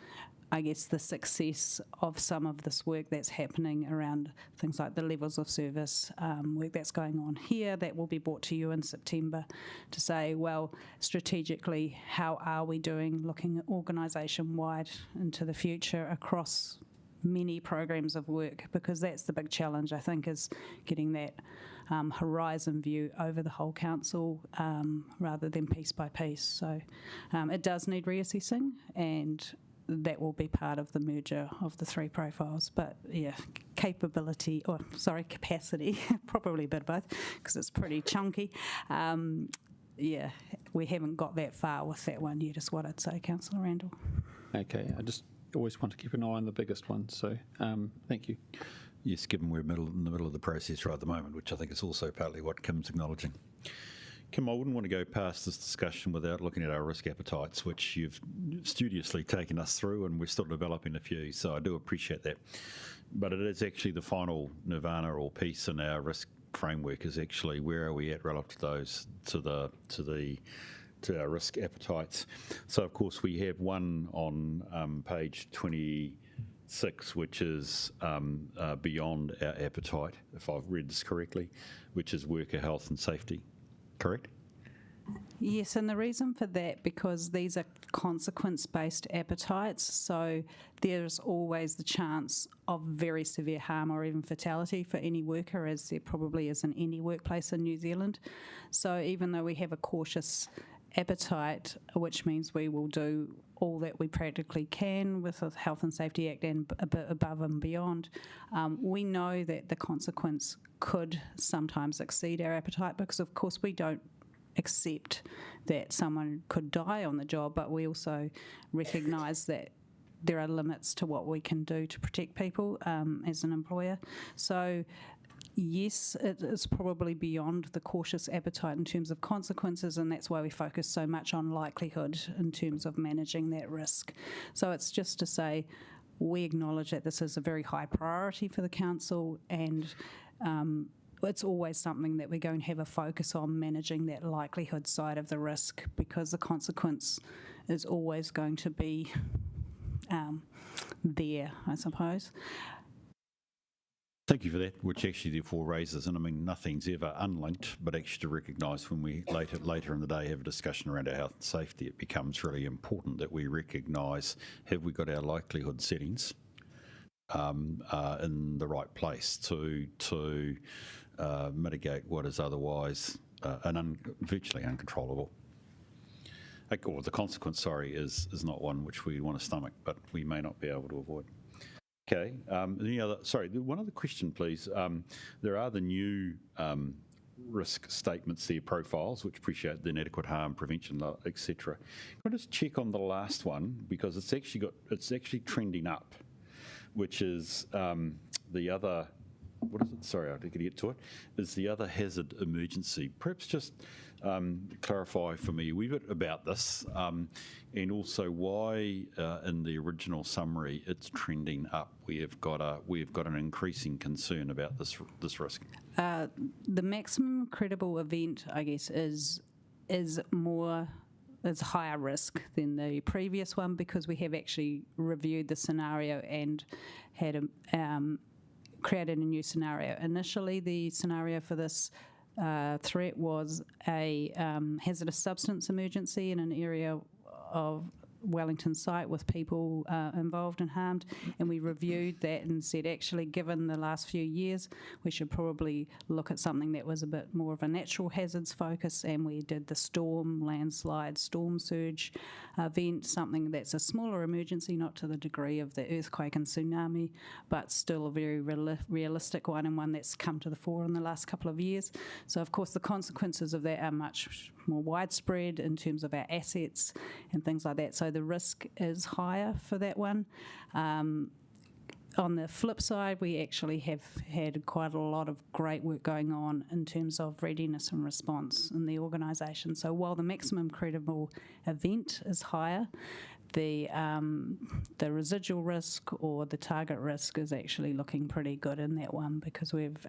Speaker 12: I guess, the success of some of this work that's happening around things like the levels of service work that's going on here that will be brought to you in September to say, well, strategically, how are we doing looking organisation-wide into the future across many programs of work, because that's the big challenge, I think, is getting that horizon view over the whole council rather than piece by piece. So it does need reassessing, and that will be part of the merger of the three profiles. But yeah, capacity, probably a bit of both, because it's pretty chunky. Yeah, we haven't got that far with that one yet, is what I'd say, Councillor Randall.
Speaker 2: Okay, I just always want to keep an eye on the biggest one, so thank you.
Speaker 1: Yes, given we're in the middle of the process right at the moment, which I think is also partly what Kim's acknowledging. Kim, I wouldn't want to go past this discussion without looking at our risk appetites, which you've studiously taken us through, and we're still developing a few, so I do appreciate that. But it is actually the final nirvana or piece in our risk framework is actually where are we at relative to those, to our risk appetites. So, of course, we have one on page 26, which is beyond our appetite, if I've read this correctly, which is worker health and safety. Correct?
Speaker 12: Yes, and the reason for that, because these are consequence-based appetites, so there's always the chance of very severe harm or even fatality for any worker, as there probably is in any workplace in New Zealand. So even though we have a cautious appetite, which means we will do all that we practically can with the Health and Safety Act and a bit above and beyond, we know that the consequence could sometimes exceed our appetite, because of course we don't accept that someone could die on the job, but we also recognise that there are limits to what we can do to protect people as an employer. So yes, it is probably beyond the cautious appetite in terms of consequences, and that's why we focus so much on likelihood in terms of managing that risk. So it's just to say we acknowledge that this is a very high priority for the council, and it's always something that we're going to have a focus on, managing that likelihood side of the risk, because the consequence is always going to be there, I suppose.
Speaker 1: Thank you for that, which actually therefore raises, and I mean, nothing's ever unlinked, but actually to recognise when we later in the day have a discussion around our health and safety, it becomes really important that we recognise, have we got our likelihood settings in the right place to mitigate what is otherwise virtually uncontrollable. Or the consequence, is not one which we want to stomach, but we may not be able to avoid. Okay. One other question, please. There are the new risk statements there, profiles, which appreciate the inadequate harm prevention, etc. Can I just check on the last one, because it's actually trending up, which is the other. What is it? Sorry, I didn't get to it. Is the other hazard emergency? Perhaps just clarify for me a wee bit about this, and also why in the original summary it's trending up. We have got an increasing concern about this risk.
Speaker 12: The maximum credible event, I guess, is higher risk than the previous one, because we have actually reviewed the scenario and had created a new scenario. Initially, the scenario for this threat was a hazardous substance emergency in an area of Wellington site with people involved and harmed, and we reviewed that and said, actually, given the last few years, we should probably look at something that was a bit more of a natural hazards focus, and we did the storm, landslide, storm surge event, something that's a smaller emergency, not to the degree of the earthquake and tsunami, but still a very realistic one, and one that's come to the fore in the last couple of years. So, of course, the consequences of that are much more widespread in terms of our assets and things like that. So the risk is higher for that one. On the flip side, we actually have had quite a lot of great work going on in terms of readiness and response in the organisation. So while the maximum credible event is higher, the residual risk or the target risk is actually looking pretty good in that one, because we've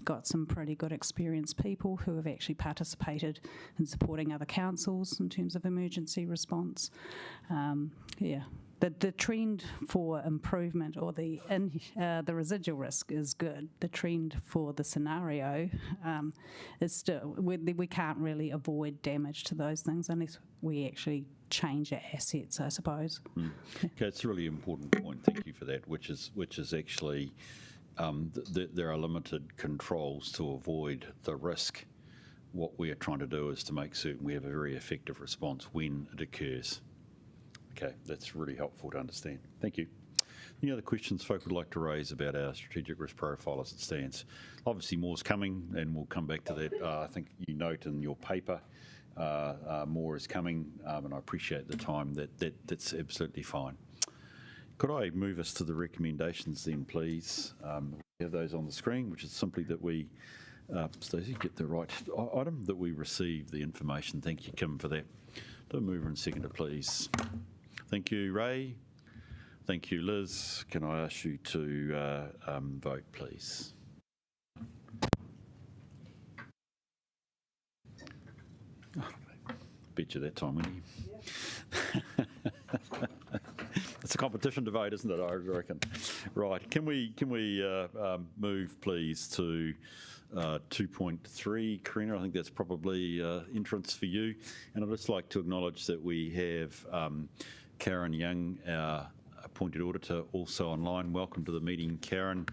Speaker 12: got some pretty good experienced people who have actually participated in supporting other councils in terms of emergency response. The trend for improvement, or the residual risk, is good. The trend for the scenario is still, we can't really avoid damage to those things unless we actually change our assets, I suppose.
Speaker 1: Okay, it's a really important point. Thank you for that. Which is actually there are limited controls to avoid the risk. What we are trying to do is to make certain we have a very effective response when it occurs. Okay, that's really helpful to understand. Thank you. Any other questions folk would like to raise about our strategic risk profile as it stands? Obviously, more's coming, and we'll come back to that. I think you note in your paper more is coming, and I appreciate the time. That's absolutely fine. Could I move us to the recommendations then, please? We have those on the screen, which is simply that we, Stacey, get the right item, that we receive the information. Thank you, Kim, for that. Do a mover and seconder, please. Thank you, Ray. Thank you, Liz. Can I ask you to vote, please? Oh, bet you that time, wouldn't you? It's a competition to vote, isn't it? I reckon. Right. Can we move, please, to 2.3, Karina? I think that's probably entrance for you. And I'd just like to acknowledge that we have Karen Young, our appointed auditor, also online. Welcome to the meeting, Karen.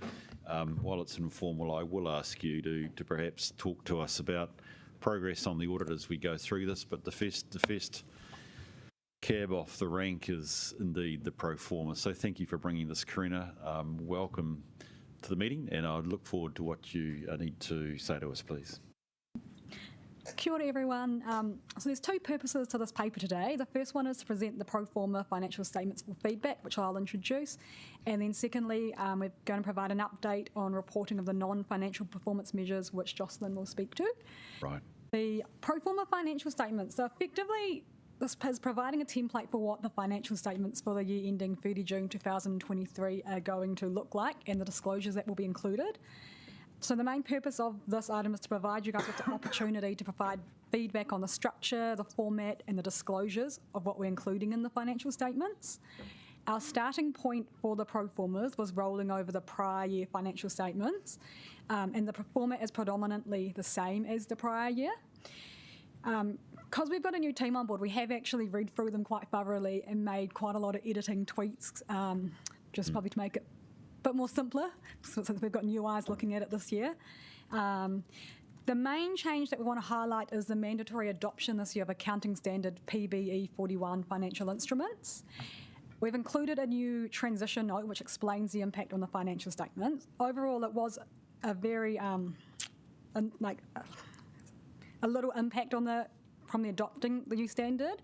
Speaker 1: While it's informal, I will ask you to perhaps talk to us about progress on the audit as we go through this, but the first cab off the rank is indeed the pro forma. So thank you for bringing this, Karina. Welcome to the meeting, and I look forward to what you need to say to us, please.
Speaker 5: Kia ora, everyone. So there's two purposes to this paper today. The first one is to present the pro forma financial statements for feedback, which I'll introduce. And then secondly, we're going to provide an update on reporting of the non-financial performance measures, which Jocelyn will speak to.
Speaker 1: Right.
Speaker 5: The pro forma financial statements. So effectively, this is providing a template for what the financial statements for the year ending 30 June 2023 are going to look like, and the disclosures that will be included. So the main purpose of this item is to provide you guys with the opportunity to provide feedback on the structure, the format, and the disclosures of what we're including in the financial statements. Our starting point for the pro formas was rolling over the prior year financial statements, and the format is predominantly the same as the prior year. Because we've got a new team on board, we have actually read through them quite thoroughly and made quite a lot of editing tweaks, probably to make it bit more simpler, since we've got new eyes looking at it this year. The main change that we want to highlight is the mandatory adoption this year of accounting standard PBE 41 financial instruments. We've included a new transition note which explains the impact on the financial statements. Overall, it was a very a little impact on from the adopting the new standard.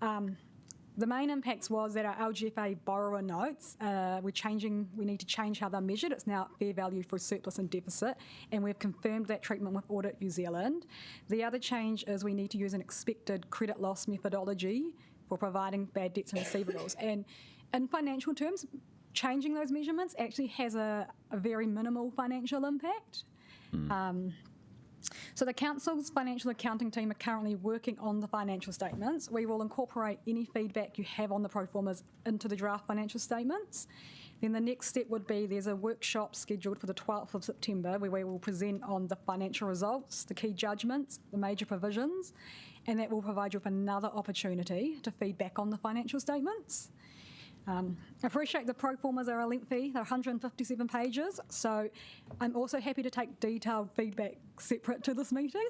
Speaker 5: The main impacts was that our LGFA borrower notes, we need to change how they're measured. It's now fair value for surplus and deficit, and we've confirmed that treatment with Audit New Zealand. The other change is we need to use an expected credit loss methodology for providing bad debts and receivables. And in financial terms, changing those measurements actually has a very minimal financial impact. So the Council's financial accounting team are currently working on the financial statements. We will incorporate any feedback you have on the pro formas into the draft financial statements. Then the next step would be there's a workshop scheduled for the 12th of September where we will present on the financial results, the key judgments, the major provisions, and that will provide you with another opportunity to feed back on the financial statements. I appreciate the pro formas are lengthy, they're 157 pages, so I'm also happy to take detailed feedback separate to this meeting.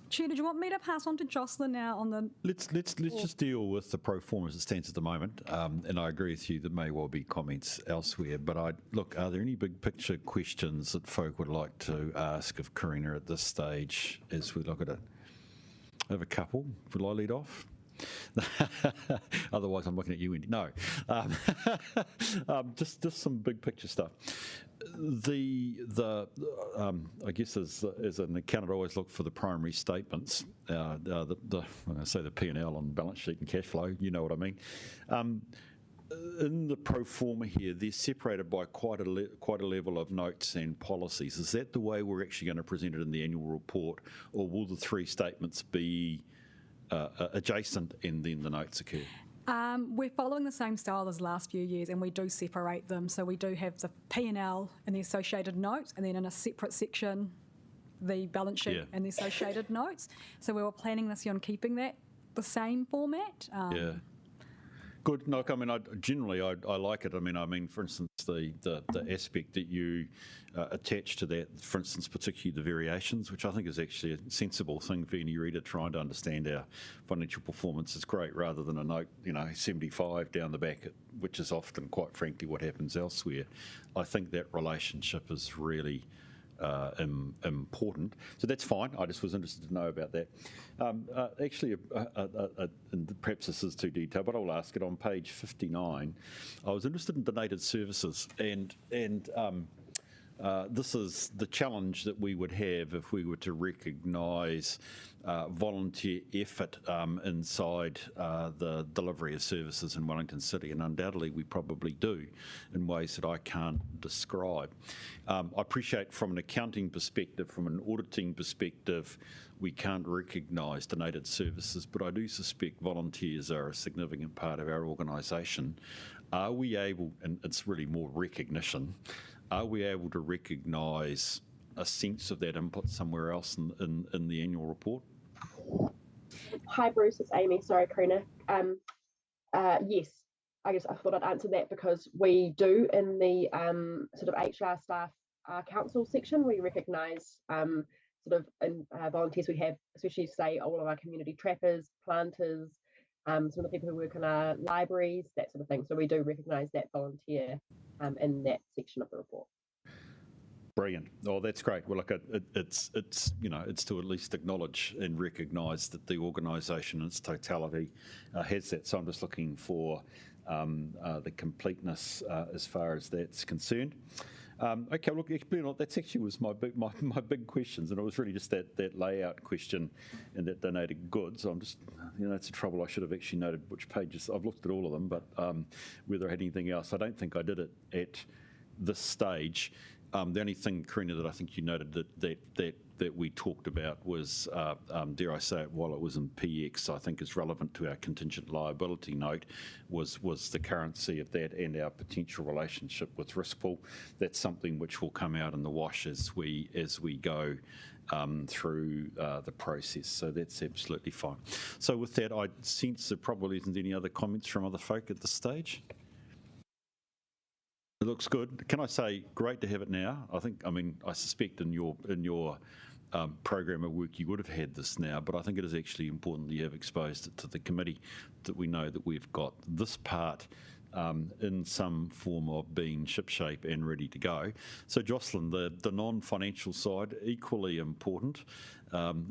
Speaker 5: Chair, did you want me to pass on to Jocelyn now on the...
Speaker 1: Let's just deal with the pro forma as it stands at the moment, and I agree with you, there may well be comments elsewhere, but look, are there any big picture questions that folk would like to ask of Karina at this stage as we look at it? I have a couple. Will I lead off? Otherwise, I'm looking at you, Wendy. No, just some big picture stuff. I guess as an accountant, I always look for the primary statements. When I say the P&L on balance sheet and cash flow, you know what I mean. In the pro forma here, they're separated by quite a level of notes and policies. Is that the way we're actually going to present it in the annual report, or will the three statements be adjacent and then the notes occur?
Speaker 5: We're following the same style as last few years, and we do separate them. So we do have the P&L and the associated notes, and then in a separate section, the balance sheet and the associated notes. So we were planning this year on keeping that the same format.
Speaker 1: Good. No, I mean, generally I like it. I mean, for instance, the aspect that you attach to that, for instance, particularly the variations, which I think is actually a sensible thing for any reader trying to understand our financial performance, is great, rather than a note, 75 down the back, which is often, quite frankly, what happens elsewhere. I think that relationship is really important. So that's fine. I just was interested to know about that. Actually, and perhaps this is too detailed, but I'll ask it. On page 59, I was interested in donated services, and this is the challenge that we would have if we were to recognise volunteer effort inside the delivery of services in Wellington City, and undoubtedly we probably do in ways that I can't describe. I appreciate from an accounting perspective, from an auditing perspective, we can't recognise donated services, but I do suspect volunteers are a significant part of our organisation. Are we able, and it's really more recognition, are we able to recognise a sense of that input somewhere else in the annual report?
Speaker 13: Hi Bruce, it's Amy. Sorry, Karina. Yes, I guess I thought I'd answer that because we do in the sort of HR staff council section, we recognise volunteers we have, especially say all of our community trappers, planters, some of the people who work in our libraries, that sort of thing. So we do recognise that volunteer in that section of the report.
Speaker 1: Brilliant. Oh, that's great. Well, look, it's to at least acknowledge and recognise that the organisation in its totality has that. So I'm just looking for the completeness as far as that's concerned. Okay, look, that actually was my big questions, and it was really just that layout question and that donated goods. I'm just, it's a trouble. I should have actually noted which pages. I've looked at all of them, but whether I had anything else, I don't think I did it at this stage. The only thing, Karina, that I think you noted that we talked about was, dare I say it, while it was in PX, I think is relevant to our contingent liability note, was the currency of that and our potential relationship with risk pool. That's something which will come out in the wash as we go through the process. So that's absolutely fine. So with that, I sense there probably isn't any other comments from other folk at this stage. It looks good. Can I say, great to have it now? I suspect in your program of work you would have had this now, but I think it is actually important that you have exposed it to the committee, that we know that we've got this part in some form of being shipshape and ready to go. So Jocelyn, the non-financial side, equally important,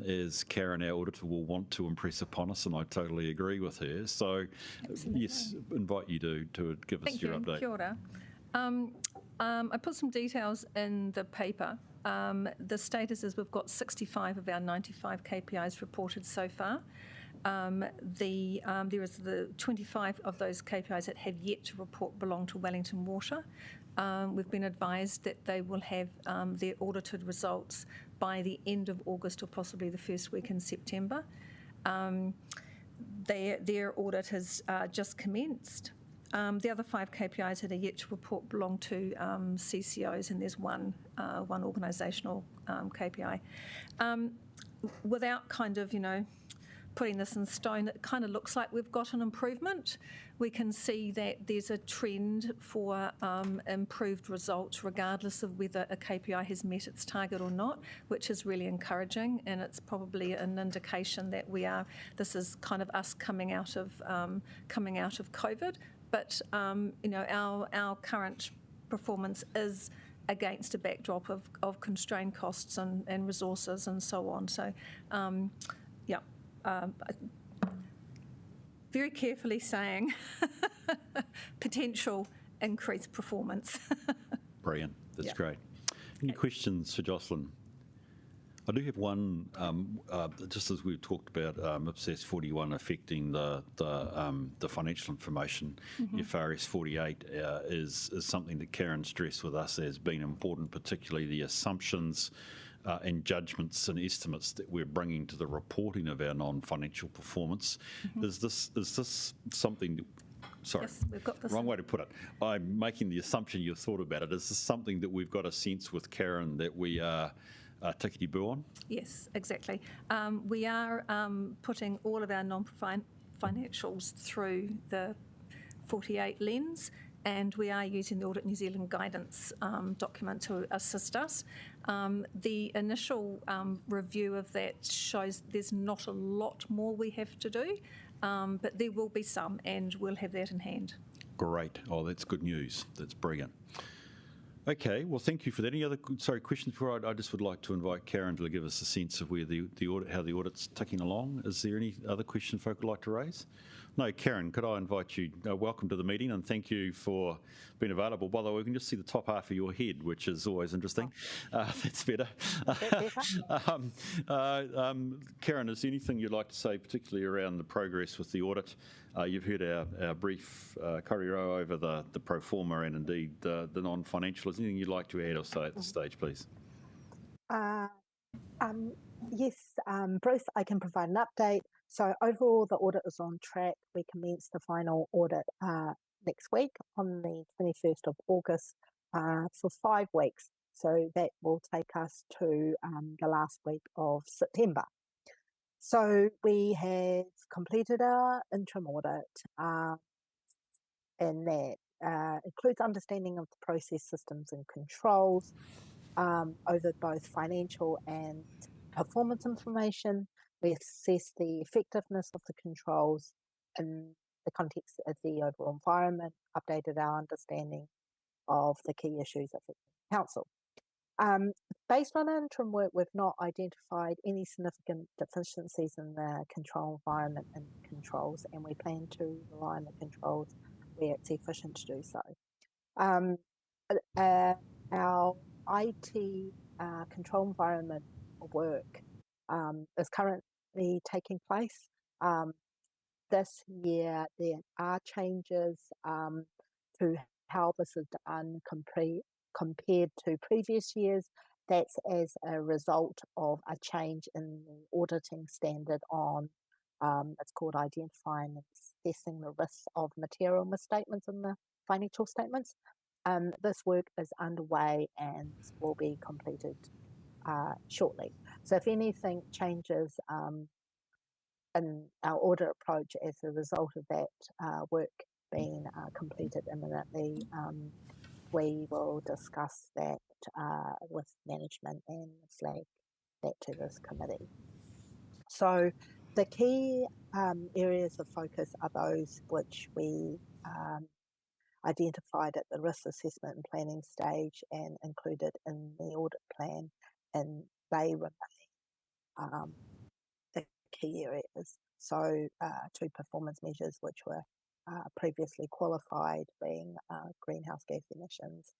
Speaker 1: as Karen, our auditor, will want to impress upon us, and I totally agree with her. So absolutely. Yes, invite you to give us your update.
Speaker 14: Kia ora. I put some details in the paper. The status is we've got 65 of our 95 KPIs reported so far. There is the 25 of those KPIs that have yet to report belong to Wellington Water. We've been advised that they will have their audited results by the end of August or possibly the first week in September. Their audit has just commenced. The other 5 KPIs that are yet to report belong to CCOs, and there's one organisational KPI. without kind of, putting this in stone, it kind of looks like we've got an improvement. We can see that there's a trend for improved results regardless of whether a KPI has met its target or not, which is really encouraging, and it's probably an indication that this is kind of us coming out of COVID. But our current performance is against a backdrop of constrained costs and resources and so on. So, very carefully saying potential increased performance.
Speaker 1: Brilliant. That's great. Any questions for Jocelyn? I do have one, just as we've talked about IPSAS 41 affecting the financial information. FRS 48 is something that Karen stressed with us as being important, particularly the assumptions and judgments and estimates that we're bringing to the reporting of our non-financial performance. Is this something? Sorry,
Speaker 14: yes, we've got this.
Speaker 1: Wrong way to put it. I'm making the assumption you've thought about it. Is this something that we've got a sense with Karen that we are tickety-boo on?
Speaker 14: Yes, exactly. We are putting all of our non-financials through the 48 lens, and we are using the Audit New Zealand guidance document to assist us. The initial review of that shows there's not a lot more we have to do, but there will be some, and we'll have that in hand.
Speaker 1: Great. Oh, that's good news. That's brilliant. Okay, well, thank you for that. Any other questions before I just would like to invite Karen to give us a sense of where the audit, how the audit's ticking along. Is there any other questions folk would like to raise? No, Karen, could I invite you, welcome to the meeting, and thank you for being available. By the way, we can just see the top half of your head, which is always interesting. That's better. Karen, is there anything you'd like to say, particularly around the progress with the audit? You've heard our brief korero over the pro forma and indeed the non-financial. Is there anything you'd like to add or say at this stage, please?
Speaker 15: Yes, Bruce, I can provide an update. So overall, the audit is on track. We commence the final audit next week on the 21st of August for 5 weeks. So that will take us to the last week of September. So we have completed our interim audit, and that includes understanding of the process, systems and controls over both financial and performance information. We assess the effectiveness of the controls in the context of the overall environment, updated our understanding of the key issues affecting the council. Based on our interim work, we've not identified any significant deficiencies in the control environment and controls, and we plan to rely on the controls where it's efficient to do so. Our IT control environment work is currently taking place. This year, there are changes to how this is done compared to previous years. That's as a result of a change in the auditing standard on, it's called identifying and assessing the risks of material misstatements in the financial statements. This work is underway and will be completed shortly. So if anything changes in our audit approach as a result of that work being completed imminently, we will discuss that with management and flag that to this committee. So the key areas of focus are those which we identified at the risk assessment and planning stage and included in the audit plan, and they remain the key areas. So 2 performance measures which were previously qualified, being greenhouse gas emissions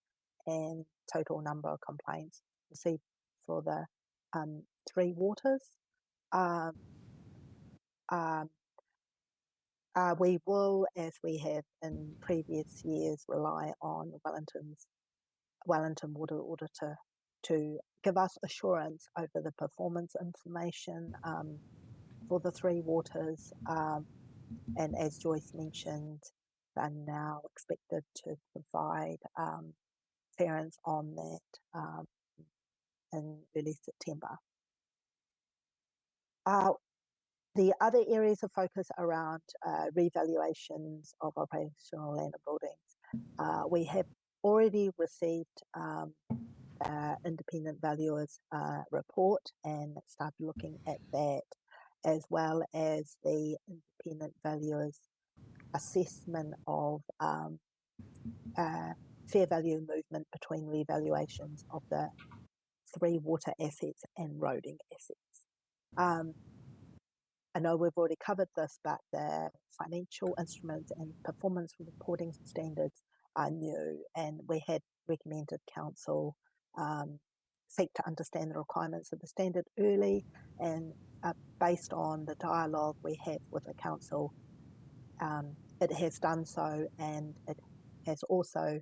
Speaker 15: and total number of complaints received for the 3 waters. We will, as we have in previous years, rely on Wellington Water Auditor to give us assurance over the performance information for the 3 waters. And as Joyce mentioned, they're now expected to provide clearance on that in early September. The other areas of focus around revaluations of operational land and buildings. We have already received independent valuers report and started looking at that, as well as the independent valuers assessment of fair value movement between revaluations of the 3 water assets and roading assets. I know we've already covered this, but the financial instruments and performance reporting standards are new, and we had recommended council seek to understand the requirements of the standard early, and based on the dialogue we have with the council, it has done so, and it has also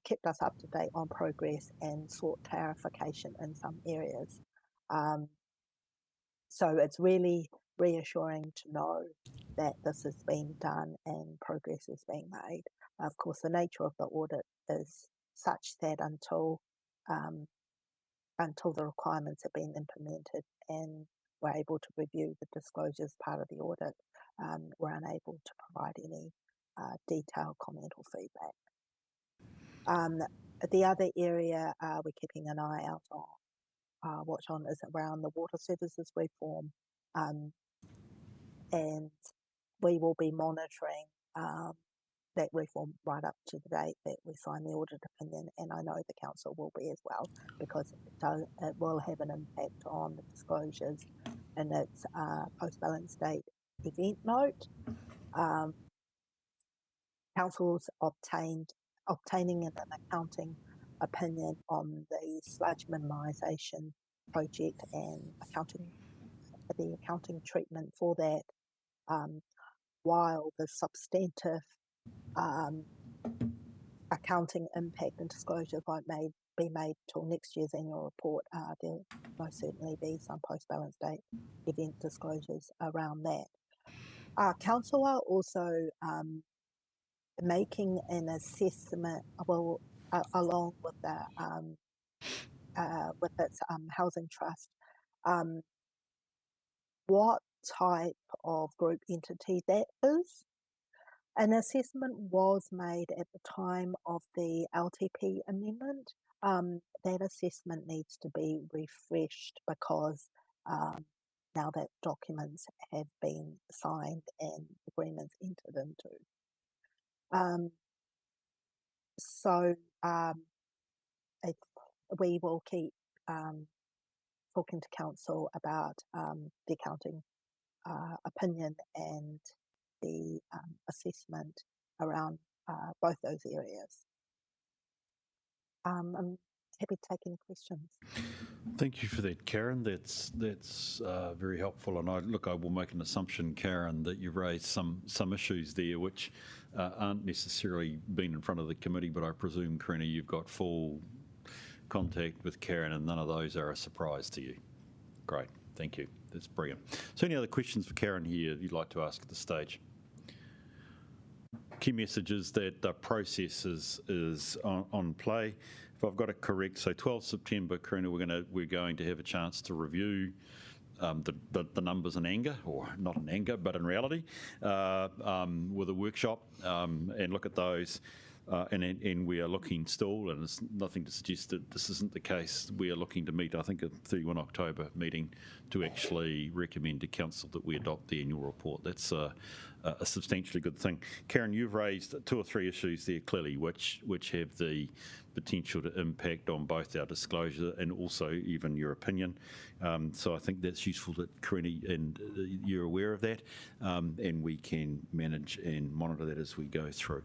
Speaker 15: kept us up to date on progress and sought clarification in some areas. So it's really reassuring to know that this is being done and progress is being made. Of course, the nature of the audit is such that until the requirements have been implemented and we're able to review the disclosures part of the audit, we're unable to provide any detailed comment or feedback. The other area we're keeping an eye out on, watch on, is around the water services reform, and we will be monitoring that reform right up to the date that we sign the audit opinion, and I know the council will be as well, because it will have an impact on the disclosures in its post-balance date event note. Council's obtaining an accounting opinion on the sludge minimisation project and the accounting treatment for that, while the substantive accounting impact and disclosure won't be made till next year's annual report. There'll most certainly be some post-balance date event disclosures around that. Council are also making an assessment, along with the with its housing trust, what type of group entity that is. An assessment was made at the time of the LTP amendment. That assessment needs to be refreshed because now that documents have been signed and agreements entered into. So we will keep talking to council about the accounting opinion and the assessment around both those areas. I'm happy to take any questions.
Speaker 1: Thank you for that, Karen. That's very helpful. And I will make an assumption, Karen, that you've raised some issues there which aren't necessarily been in front of the committee, but I presume, Karina, you've got full contact with Karen and none of those are a surprise to you. Great, thank you. That's brilliant. So any other questions for Karen here you'd like to ask at this stage? Key message is that the process is on play. If I've got it correct, so 12 September, Karina, we're going to have a chance to review the numbers in anger, or not in anger, but in reality, with a workshop and look at those. And we are looking still, and there's nothing to suggest that this isn't the case. We are looking to meet, I think, at the 31 October meeting to actually recommend to council that we adopt the annual report. That's a substantially good thing. Karen, you've raised 2 or 3 issues there clearly, which have the potential to impact on both our disclosure and also even your opinion. So I think that's useful that Karina and you're aware of that, and we can manage and monitor that as we go through.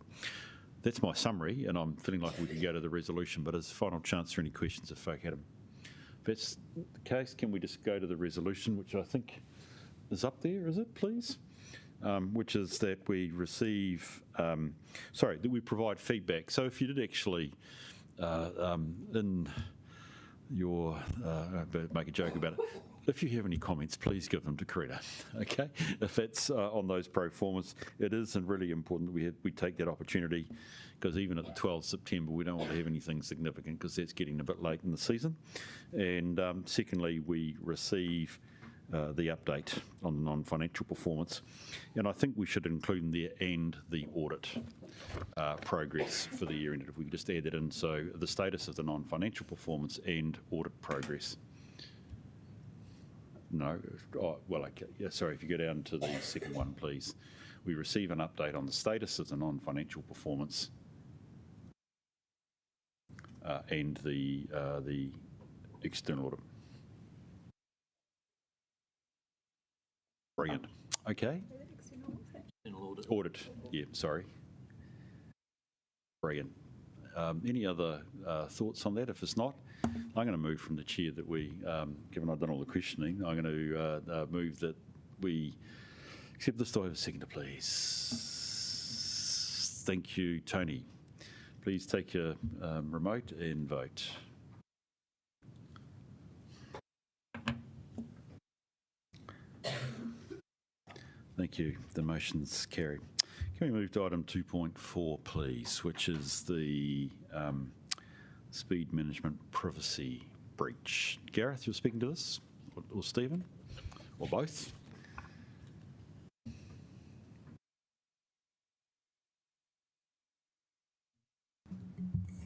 Speaker 1: That's my summary, and I'm feeling like we can go to the resolution, but as a final chance for any questions if folk had them. If that's the case, can we just go to the resolution, which I think is up there, is it, please? Which is that we receive, that we provide feedback. So if you did actually, in your, make a joke about it, if you have any comments, please give them to Karina, okay? If it's on those pro formas, it is really important that we take that opportunity, because even at the 12th September, we don't want to have anything significant because that's getting a bit late in the season. And secondly, we receive the update on the non-financial performance. And I think we should include in there and the audit progress for the year ended. If we could just add that in, so the status of the non-financial performance and audit progress. No, oh, well, okay. Yeah, sorry, if you go down to the second one, please. We receive an update on the status of the non-financial performance and the external audit. Brilliant. Okay. Audit. Yeah, sorry. Brilliant. Any other thoughts on that? If it's not, I'm going to move from the chair that we, given I've done all the questioning, I'm going to move that we accept this. Do I have a seconder, please? Thank you, Tony. Please take your remote and vote. Thank you. The motion's carried. Can we move to item 2.4, please, which is the speed management privacy breach. Gareth, you're speaking to this, or Stephen, or both?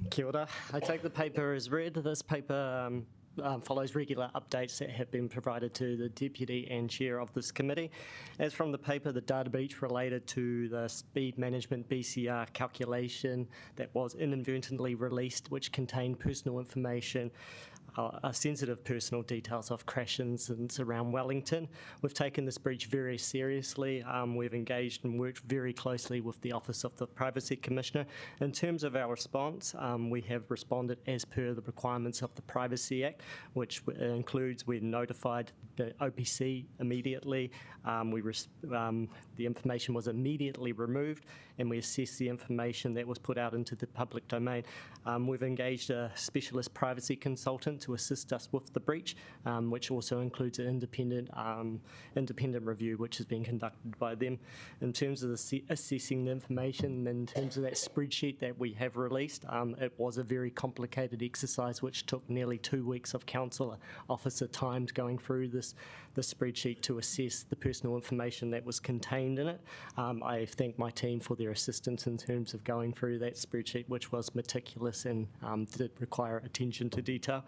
Speaker 7: Kia ora. I take the paper as read. This paper follows regular updates that have been provided to the Deputy and Chair of this committee. As from the paper, the data breach related to the speed management BCR calculation that was inadvertently released, which contained personal information, sensitive personal details of crash incidents around Wellington. We've taken this breach very seriously. We've engaged and worked very closely with the Office of the Privacy Commissioner. In terms of our response, we have responded as per the requirements of the Privacy Act, which includes we notified the OPC immediately. The information was immediately removed, and we assessed the information that was put out into the public domain. We've engaged a specialist privacy consultant to assist us with the breach, which also includes an independent review which has been conducted by them. In terms of assessing the information, in terms of that spreadsheet that we have released, it was a very complicated exercise which took nearly 2 weeks of council officer time going through the spreadsheet to assess the personal information that was contained in it. I thank my team for their assistance in terms of going through that spreadsheet, which was meticulous and did require attention to detail.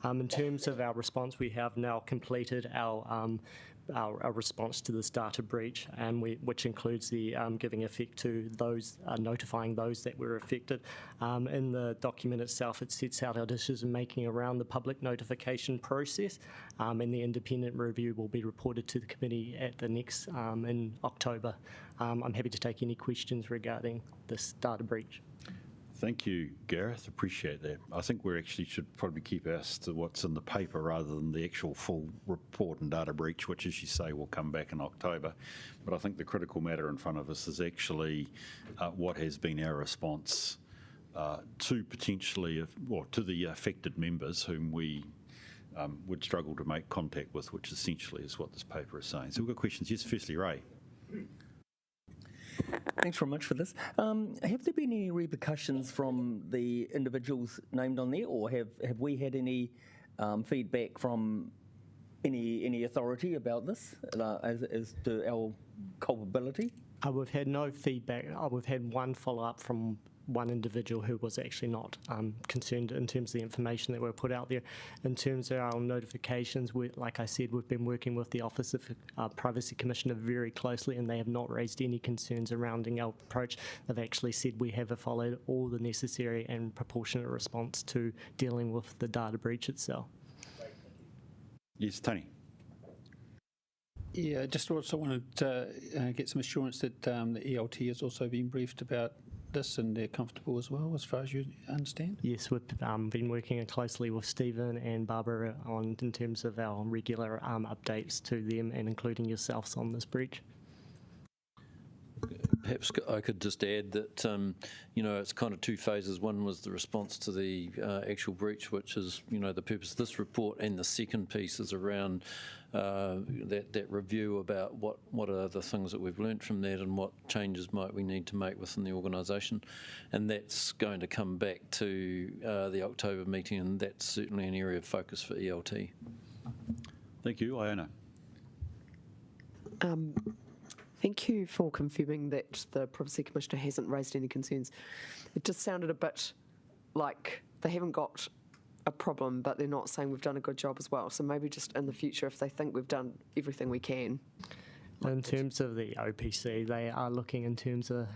Speaker 7: In terms of our response, we have now completed our response to this data breach, and which includes the giving effect to those, notifying those that were affected. In the document itself, it sets out our decision making around the public notification process, and the independent review will be reported to the committee at the next in October. I'm happy to take any questions regarding this data breach.
Speaker 1: Thank you, Gareth. Appreciate that. I think we actually should probably keep us to what's in the paper rather than the actual full report and data breach, which, as you say, will come back in October. But I think the critical matter in front of us is actually what has been our response to potentially, to the affected members whom we would struggle to make contact with, which essentially is what this paper is saying. So we've got questions. Yes, firstly, Ray.
Speaker 16: Thanks very much for this. Have there been any repercussions from the individuals named on there, or have we had any feedback from any authority about this as to our culpability?
Speaker 7: We've had no feedback. We've had one follow-up from one individual who was actually not concerned in terms of the information that were put out there. In terms of our notifications, like I said, we've been working with the Office of Privacy Commissioner very closely, and they have not raised any concerns surrounding our approach. They've actually said we have followed all the necessary and proportionate response to dealing with the data breach itself.
Speaker 1: Yes, Tony.
Speaker 2: Yeah, just also wanted to get some assurance that the ELT has also been briefed about this and they're comfortable as well, as far as you understand?
Speaker 7: Yes, we've been working closely with Stephen and Barbara in terms of our regular updates to them, and including yourselves on this breach.
Speaker 10: Perhaps I could just add that, it's kind of two phases. One was the response to the actual breach, which is, the purpose of this report, and the second piece is around that review about what are the things that we've learnt from that and what changes might we need to make within the organisation. And that's going to come back to the October meeting, and that's certainly an area of focus for ELT.
Speaker 1: Thank you. Iona.
Speaker 9: Thank you for confirming that the Privacy Commissioner hasn't raised any concerns. It just sounded a bit like they haven't got a problem, but they're not saying we've done a good job as well. So maybe just in the future, if they think we've done everything we can.
Speaker 7: In terms of the OPC, they are looking in terms of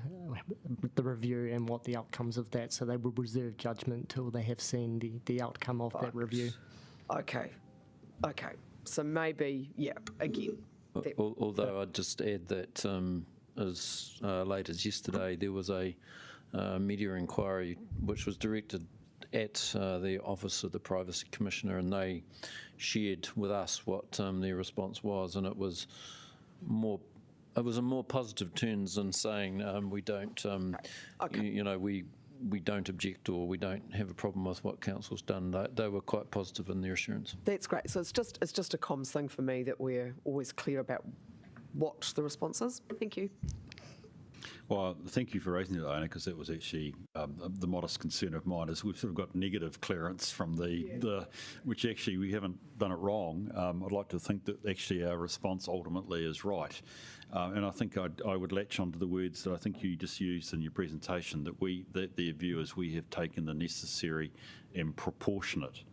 Speaker 7: the review and what the outcomes of that, so they will reserve judgment till they have seen the outcome of that review.
Speaker 9: Okay. So maybe, yeah, again.
Speaker 10: Although I'd just add that as late as yesterday, there was a media inquiry which was directed at the Office of the Privacy Commissioner, and they shared with us what their response was, and it was in more positive terms than saying we don't, we don't object or we don't have a problem with what council's done. They were quite positive in their assurance.
Speaker 9: That's great. So it's just a comms thing for me that we're always clear about what the response is. Thank you.
Speaker 1: Well, thank you for raising that, Anna, because that was actually the modest concern of mine, is we've sort of got negative clearance from which actually we haven't done it wrong. I'd like to think that actually our response ultimately is right. And I think I would latch onto the words that I think you just used in your presentation, that their view is we have taken the necessary and proportionate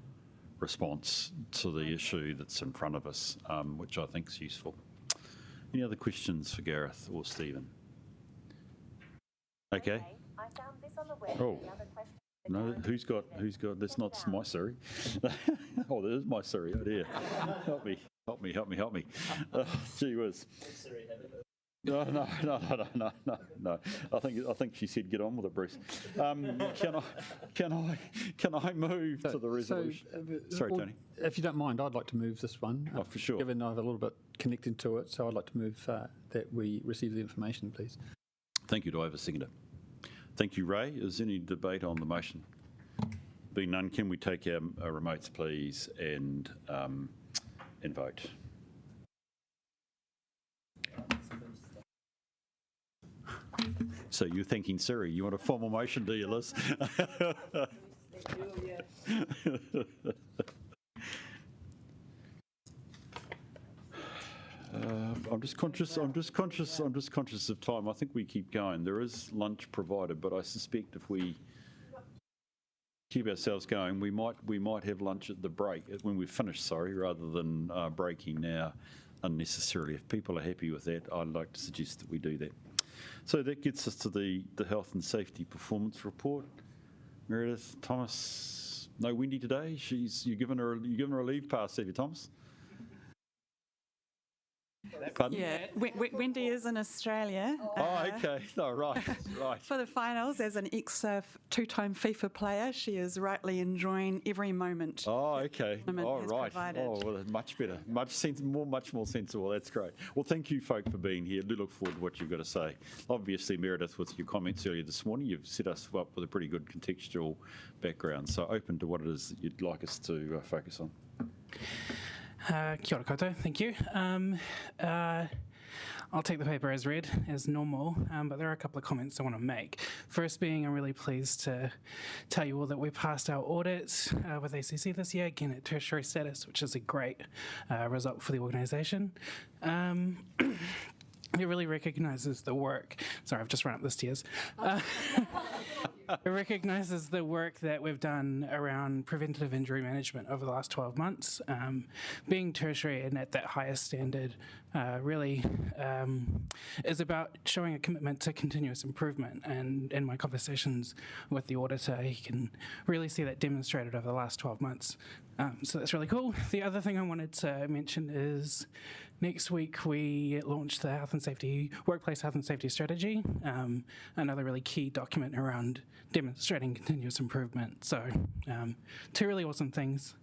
Speaker 1: response to the issue that's in front of us, which I think is useful. Any other questions for Gareth or Stephen? Okay.
Speaker 17: I found this on the web.
Speaker 1: Oh. No, who's got, that's not my Siri. Oh, there's my Siri. Oh dear. Help me. Gee whiz. No. I think she said get on with it, Bruce. Can I move to the resolution? Sorry, Tony.
Speaker 2: If you don't mind, I'd like to move this one.
Speaker 1: Oh, for sure.
Speaker 2: Given I have a little bit connected to it, so I'd like to move that we receive the information, please.
Speaker 1: Thank you. Do I have a seconder? Thank you, Ray. Is there any debate on the motion? Being none, can we take our remotes, please, and vote? So you're thanking Siri. You want a formal motion, do you, Liz? I'm just conscious of time. I think we keep going. There is lunch provided, but I suspect if we keep ourselves going, we might have lunch at the break when we've finished. Rather than breaking now unnecessarily. If people are happy with that, I'd like to suggest that we do that. So that gets us to the health and safety performance report. Meredith, Thomas, no Wendy today. You've given her a leave pass, have you, Thomas? Pardon?
Speaker 18: Yeah, Wendy is in Australia.
Speaker 1: Oh, okay. No, right.
Speaker 18: For the finals, as an two-time FIFA player, she is rightly enjoying every moment.
Speaker 1: Oh, okay.
Speaker 18: Oh, right. Provided.
Speaker 1: Oh, well, much better. Much more sensible. That's great. Well, thank you, folk, for being here. Do look forward to what you've got to say. Obviously, Meredith, with your comments earlier this morning, you've set us up with a pretty good contextual background. So open to what it is that you'd like us to focus on.
Speaker 19: Kia ora koutou, thank you. I'll take the paper as read, as normal, but there are a couple of comments I want to make. First being, I'm really pleased to tell you all that we passed our audit with ACC this year, again at tertiary status, which is a great result for the organisation. It really recognises the work. Sorry, I've just run up the stairs. It recognises the work that we've done around preventative injury management over the last 12 months. Being tertiary and at that highest standard really is about showing a commitment to continuous improvement. And in my conversations with the auditor, he can really see that demonstrated over the last 12 months. So that's really cool. The other thing I wanted to mention is next week we launched the workplace health and safety strategy, another really key document around demonstrating continuous improvement. So two really awesome things.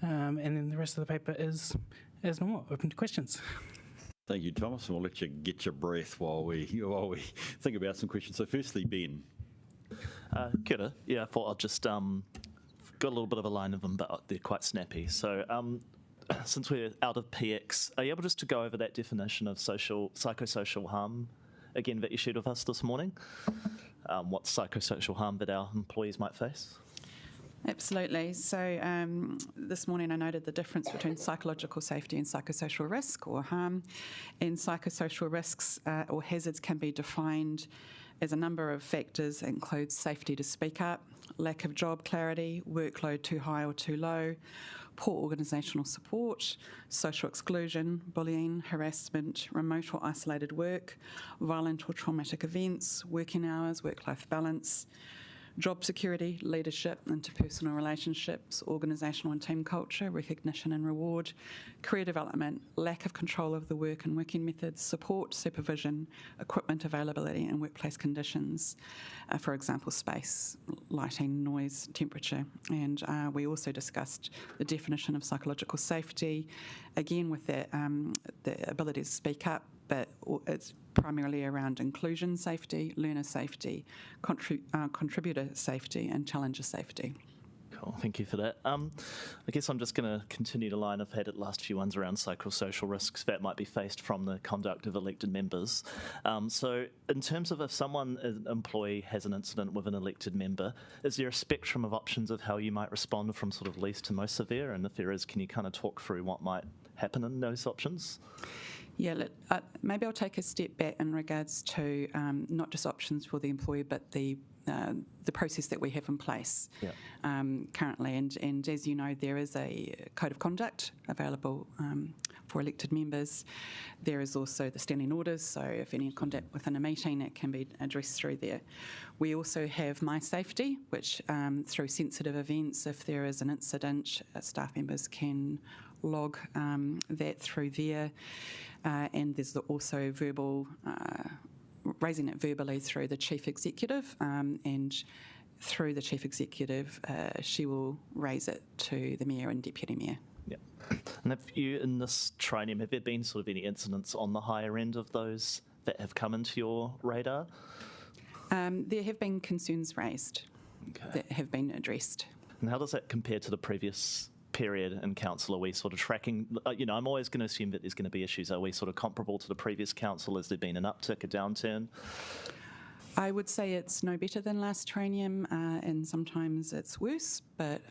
Speaker 19: And then the rest of the paper is, as normal, open to questions.
Speaker 1: Thank you, Thomas. We'll let you get your breath while we think about some questions. So firstly, Ben.
Speaker 20: Kia ora. Yeah, I thought I'd just got a little bit of a line of them, but they're quite snappy. So since we're out of PX, are you able just to go over that definition of psychosocial harm again that you shared with us this morning? What psychosocial harm that our employees might face?
Speaker 18: Absolutely. So this morning I noted the difference between psychological safety and psychosocial risk or harm. And psychosocial risks or hazards can be defined as a number of factors. It includes safety to speak up, lack of job clarity, workload too high or too low, poor organisational support, social exclusion, bullying, harassment, remote or isolated work, violent or traumatic events, working hours, work-life balance, job security, leadership, interpersonal relationships, organisational and team culture, recognition and reward, career development, lack of control of the work and working methods, support, supervision, equipment availability and workplace conditions, for example, space, lighting, noise, temperature. And we also discussed the definition of psychological safety, again with the ability to speak up, but it's primarily around inclusion safety, learner safety, contributor safety and challenger safety.
Speaker 20: Cool, thank you for that. I guess I'm just going to continue the line I've had at the last few ones around psychosocial risks that might be faced from the conduct of elected members. So in terms of if someone, an employee, has an incident with an elected member, is there a spectrum of options of how you might respond from sort of least to most severe? And if there is, can you kind of talk through what might happen in those options?
Speaker 18: Yeah, maybe I'll take a step back in regards to not just options for the employee, but the process that we have in place currently. And as you know, there is a code of conduct available for elected members. There is also the standing orders, so if any conduct within a meeting, it can be addressed through there. We also have My Safety, which through sensitive events, if there is an incident, staff members can log that through there. And there's also verbal, raising it verbally through the Chief Executive, and through the Chief Executive, she will raise it to the Mayor and Deputy Mayor.
Speaker 20: Yeah. And have you, in this training, have there been sort of any incidents on the higher end of those that have come into your radar?
Speaker 18: There have been concerns raised that have been addressed.
Speaker 20: And how does that compare to the previous period in council? Are we sort of tracking, I'm always going to assume that there's going to be issues. Are we sort of comparable to the previous council? Has there been an uptick, a downturn?
Speaker 18: I would say it's no better than last training, and sometimes it's worse, but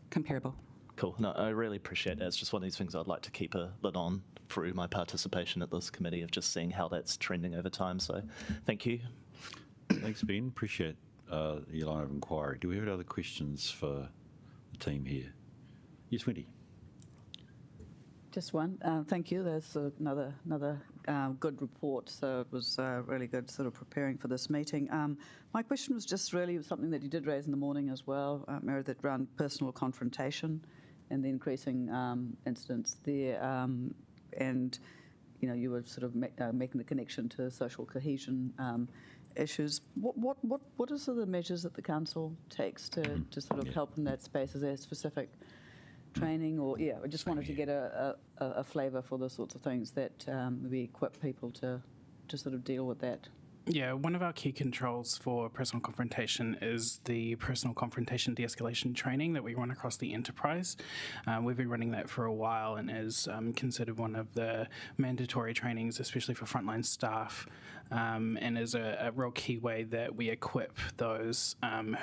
Speaker 18: comparable.
Speaker 20: Cool. No, I really appreciate that. It's just one of these things I'd like to keep a lid on through my participation at this committee, of just seeing how that's trending over time. So thank you.
Speaker 1: Thanks, Ben. Appreciate your line of inquiry. Do we have other questions for the team here? Yes, Wendy.
Speaker 6: Just one. Thank you. There's another good report. So it was really good sort of preparing for this meeting. My question was just really something that you did raise in the morning as well, Mary, that around personal confrontation and the increasing incidents there. And, you were sort of making the connection to social cohesion issues. What are sort of the measures that the council takes to sort of help in that space? Is there specific training or, I just wanted to get a flavour for the sorts of things that we equip people to sort of deal with that.
Speaker 19: Yeah, one of our key controls for personal confrontation is the personal confrontation de-escalation training that we run across the enterprise. We've been running that for a while and is considered one of the mandatory trainings, especially for frontline staff, and is a real key way that we equip those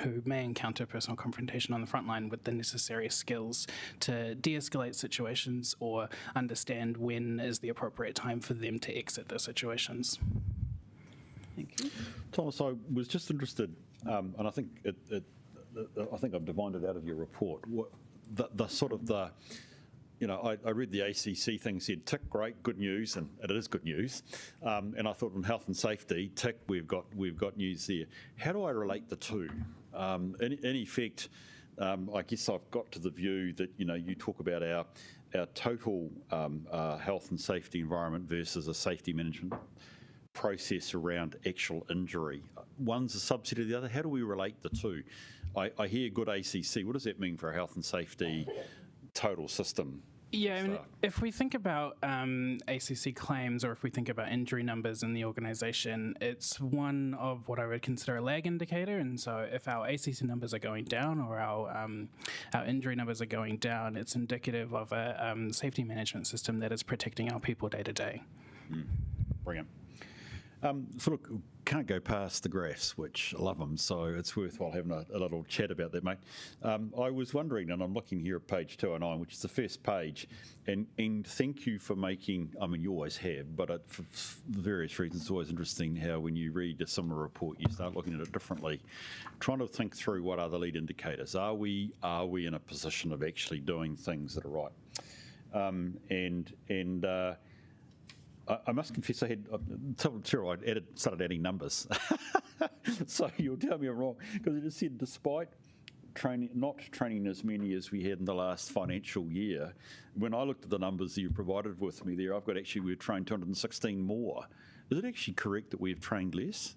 Speaker 19: who may encounter personal confrontation on the front line with the necessary skills to de-escalate situations or understand when is the appropriate time for them to exit those situations.
Speaker 18: Thank you.
Speaker 1: Thomas, I was just interested, and I think I think I've divined it out of your report. I read the ACC thing, said tick, great, good news, and it is good news. And I thought in health and safety, tick, we've got news there. How do I relate the two? In effect, I guess I've got to the view that you talk about our total health and safety environment versus a safety management process around actual injury. One's a subset of the other. How do we relate the two? I hear good ACC. What does that mean for our health and safety total system?
Speaker 19: Yeah, I mean, if we think about ACC claims, or if we think about injury numbers in the organisation, it's one of what I would consider a lag indicator. And so if our ACC numbers are going down or our injury numbers are going down, it's indicative of a safety management system that is protecting our people day to day.
Speaker 1: Brilliant. So look, can't go past the graphs, which I love them, so it's worthwhile having a little chat about that, mate. I was wondering, and I'm looking here at page 209, which is the first page, and thank you for making, I mean, you always have, but for various reasons, it's always interesting how when you read a similar report, you start looking at it differently, trying to think through what are the lead indicators. Are we in a position of actually doing things that are right? I must confess, I started adding numbers. So you'll tell me I'm wrong, because it just said despite not training as many as we had in the last financial year, when I looked at the numbers that you provided with me there, we've trained 216 more. Is it actually correct that we've trained less?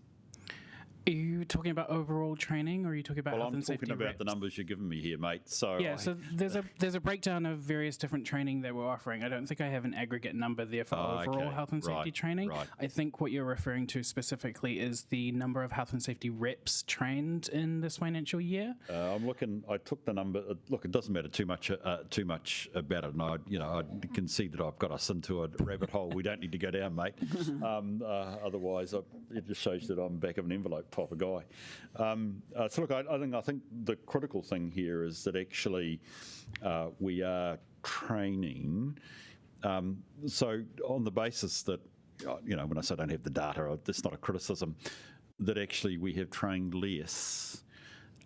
Speaker 19: Are you talking about overall training, or are you talking about health and safety?
Speaker 1: I'm talking about the numbers you're giving me here, mate. So
Speaker 19: so there's a breakdown of various different training that we're offering. I don't think I have an aggregate number there for overall health and safety training.
Speaker 1: Right.
Speaker 19: I think what you're referring to specifically is the number of health and safety reps trained in this financial year.
Speaker 1: I'm looking. I took the number. Look, it doesn't matter too much about it, and I can see that I've got us into a rabbit hole we don't need to go down, mate. Otherwise, it just shows that I'm back of an envelope type of guy. So look, I think the critical thing here is that actually we are training. So on the basis that when I say I don't have the data, that's not a criticism. That actually we have trained less.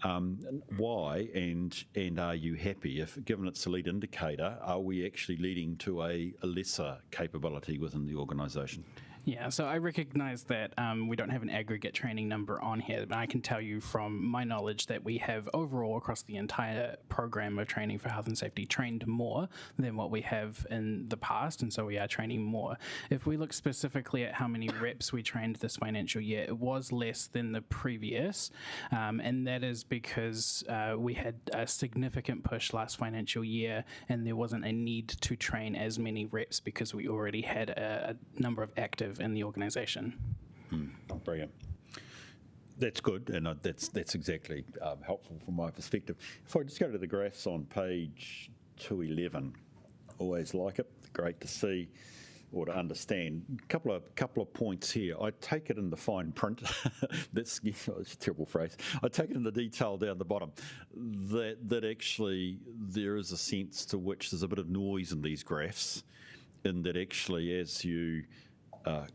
Speaker 1: Why and are you happy? If given it's a lead indicator, are we actually leading to a lesser capability within the organisation?
Speaker 19: Yeah, so I recognise that we don't have an aggregate training number on here, but I can tell you from my knowledge that we have overall across the entire program of training for health and safety trained more than what we have in the past, and so we are training more. If we look specifically at how many reps we trained this financial year, it was less than the previous, and that is because we had a significant push last financial year, and there wasn't a need to train as many reps because we already had a number of active in the organisation.
Speaker 1: Brilliant. That's good, and that's exactly helpful from my perspective. If I just go to the graphs on page 211, always like it. Great to see or to understand. Couple of points here. I take it in the fine print. That's a terrible phrase. I take it in the detail down the bottom. That actually there is a sense to which there's a bit of noise in these graphs, in that actually as you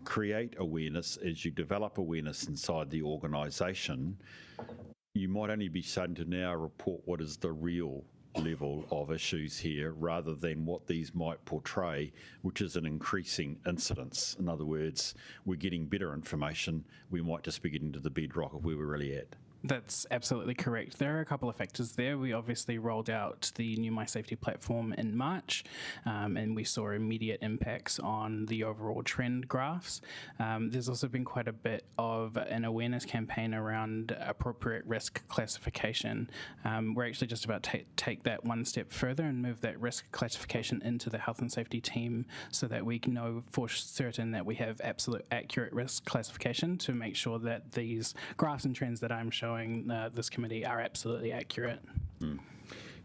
Speaker 1: create awareness, as you develop awareness inside the organisation, you might only be starting to now report what is the real level of issues here rather than what these might portray, which is an increasing incidence. In other words, we're getting better information. We might just be getting to the bedrock of where we're really at.
Speaker 19: That's absolutely correct. There are a couple of factors there. We obviously rolled out the new My Safety platform in March, and we saw immediate impacts on the overall trend graphs. There's also been quite a bit of an awareness campaign around appropriate risk classification. We're actually just about to take that one step further and move that risk classification into the health and safety team so that we can know for certain that we have absolute accurate risk classification to make sure that these graphs and trends that I'm showing this committee are absolutely accurate.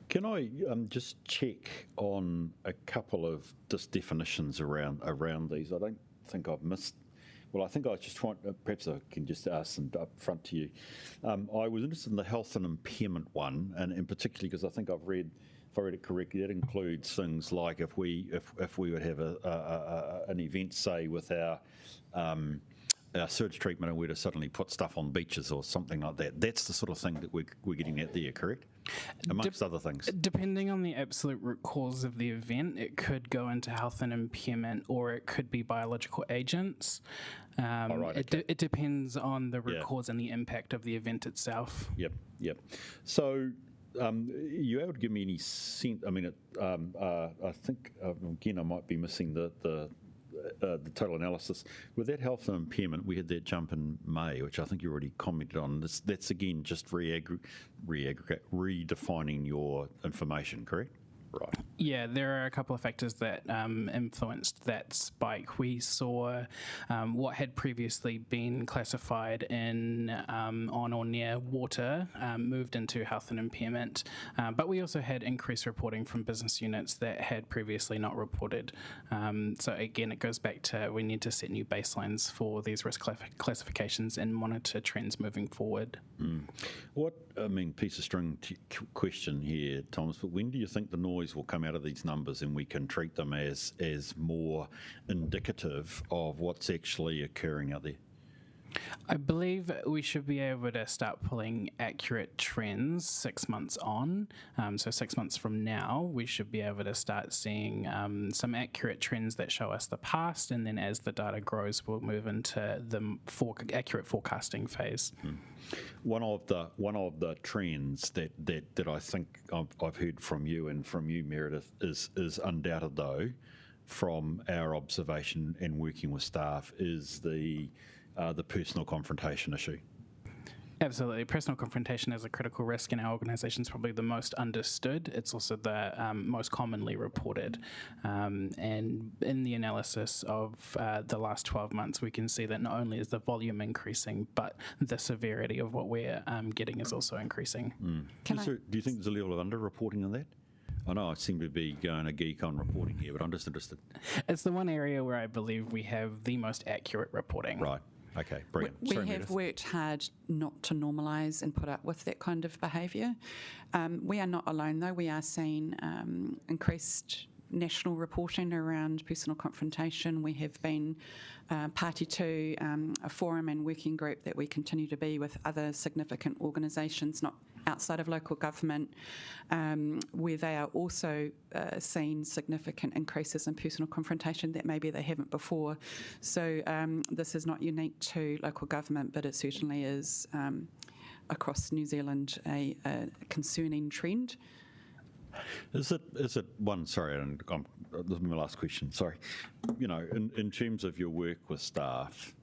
Speaker 1: Can I just check on a couple of just definitions around these? I don't think I've missed. Well, I think I just want, perhaps I can just ask them up front to you. I was interested in the health and impairment one, and in particularly because I think if I read it correctly, that includes things like if we would have an event, say, with our sewage treatment, and we're to suddenly put stuff on beaches or something like that. That's the sort of thing that we're getting at there, correct? Amongst other things. Depending
Speaker 19: on the absolute root cause of the event, it could go into health and impairment, or it could be biological agents. It depends on the root cause and the impact of the event itself.
Speaker 1: Yep. So, you able to give me any sense? I mean, I think again I might be missing the total analysis. With that health and impairment, we had that jump in May, which I think you already commented on. That's again just redefining your information, correct? Right.
Speaker 19: Yeah, there are a couple of factors that influenced that spike. We saw what had previously been classified in on or near water moved into health and impairment, but we also had increased reporting from business units that had previously not reported. So again, it goes back to we need to set new baselines for these risk classifications and monitor trends moving forward.
Speaker 1: Piece of string question here, Thomas, but when do you think the noise will come out of these numbers and we can treat them as more indicative of what's actually occurring out there?
Speaker 19: I believe we should be able to start pulling accurate trends 6 months on. So 6 months from now, we should be able to start seeing some accurate trends that show us the past, and then as the data grows, we'll move into the accurate forecasting phase.
Speaker 1: One of the trends that I think I've heard from you and from you, Meredith, is undoubted though, from our observation and working with staff, is the personal confrontation issue.
Speaker 19: Absolutely. Personal confrontation is a critical risk in our organisation. It's probably the most understood. It's also the most commonly reported. And in the analysis of the last 12 months, we can see that not only is the volume increasing, but the severity of what we're getting is also increasing.
Speaker 1: Do you think there's a level of under-reporting on that? I know I seem to be going a geek on reporting here, but I'm just interested.
Speaker 19: It's the one area where I believe we have the most accurate reporting.
Speaker 1: Right. Okay, brilliant.
Speaker 18: We have worked hard not to normalise and put up with that kind of behaviour. We are not alone, though. We are seeing increased national reporting around personal confrontation. We have been party to a forum and working group that we continue to be with other significant organisations, not outside of local government, where they are also seeing significant increases in personal confrontation that maybe they haven't before. So this is not unique to local government, but it certainly is across New Zealand a concerning trend.
Speaker 1: Is it one? Sorry, and this is my last question. Sorry, in terms of your work with staff,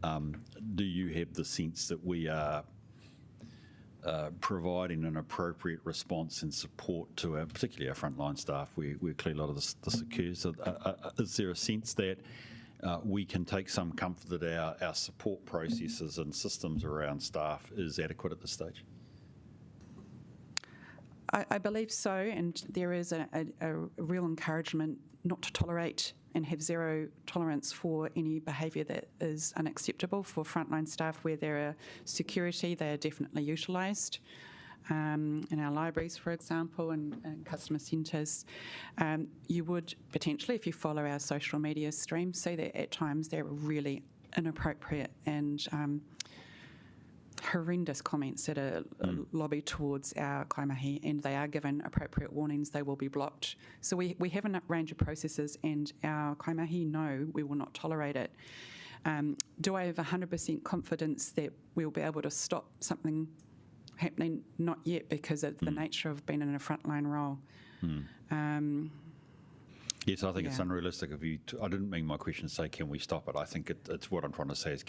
Speaker 1: do you have the sense that we are providing an appropriate response and support to particularly our frontline staff, where clearly a lot of this occurs? Is there a sense that we can take some comfort that our support processes and systems around staff is adequate at this stage?
Speaker 18: I believe so, and there is a real encouragement not to tolerate and have zero tolerance for any behaviour that is unacceptable for frontline staff. Where there are security, they are definitely utilised. In our libraries, for example, and customer centres, you would potentially, if you follow our social media stream, see that at times they're really inappropriate and horrendous comments that are lobbied towards our kaimahi, and they are given appropriate warnings, they will be blocked. So we have a range of processes, and our kaimahi know we will not tolerate it. Do I have 100% confidence that we'll be able to stop something happening? Not yet, because it's the nature of being in a frontline role.
Speaker 1: Yes, I think it's unrealistic of you. I didn't mean my question to say, can we stop it? I think it's what I'm trying to say is,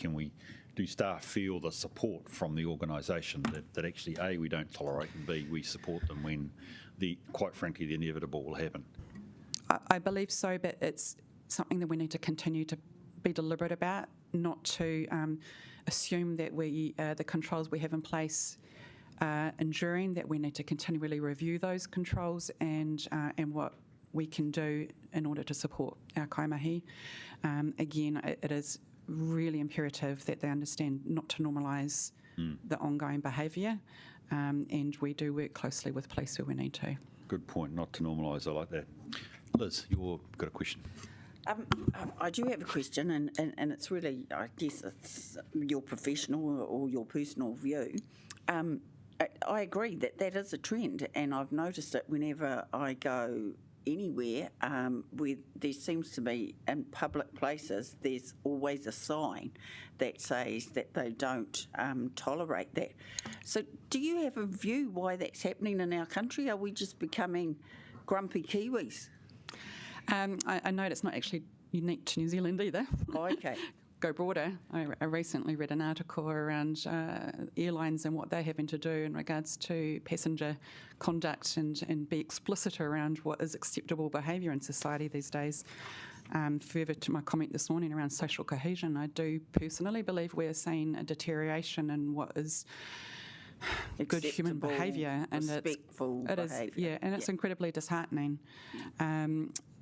Speaker 1: do staff feel the support from the organisation that actually, A, we don't tolerate, and B, we support them when quite frankly, the inevitable will happen?
Speaker 18: I believe so, but it's something that we need to continue to be deliberate about, not to assume that the controls we have in place are enduring, that we need to continually review those controls and what we can do in order to support our kaimahi. Again, it is really imperative that they understand not to normalise the ongoing behaviour, and we do work closely with police where we need to.
Speaker 1: Good point, not to normalise, I like that. Liz, you've got a question.
Speaker 17: I do have a question, and it's really, I guess it's your professional or your personal view. I agree that is a trend, and I've noticed it whenever I go anywhere where there seems to be, in public places, there's always a sign that says that they don't tolerate that. So do you have a view why that's happening in our country? Are we just becoming grumpy Kiwis?
Speaker 18: I know it's not actually unique to New Zealand either.
Speaker 17: Oh, okay.
Speaker 18: go broader, I recently read an article around airlines and what they're having to do in regards to passenger conduct and be explicit around what is acceptable behaviour in society these days. Further to my comment this morning around social cohesion, I do personally believe we're seeing a deterioration in what is good human behaviour, and
Speaker 17: respectful
Speaker 18: behaviour. And it's incredibly disheartening.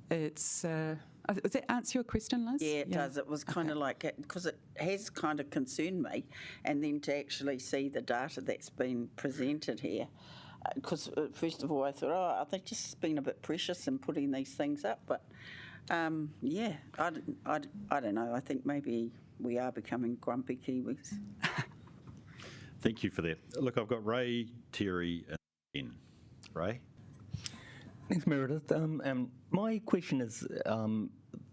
Speaker 18: Does that answer your question, Liz?
Speaker 17: Yeah, it does. It was kind of like, because it has kind of concerned me, and then to actually see the data that's been presented here. Because first of all, I thought, are they just being a bit precious in putting these things up? But I don't know. I think maybe we are becoming grumpy Kiwis.
Speaker 1: Thank you for that. Look, I've got Ray, Terry, and Ben. Ray?
Speaker 16: Thanks, Meredith. My question is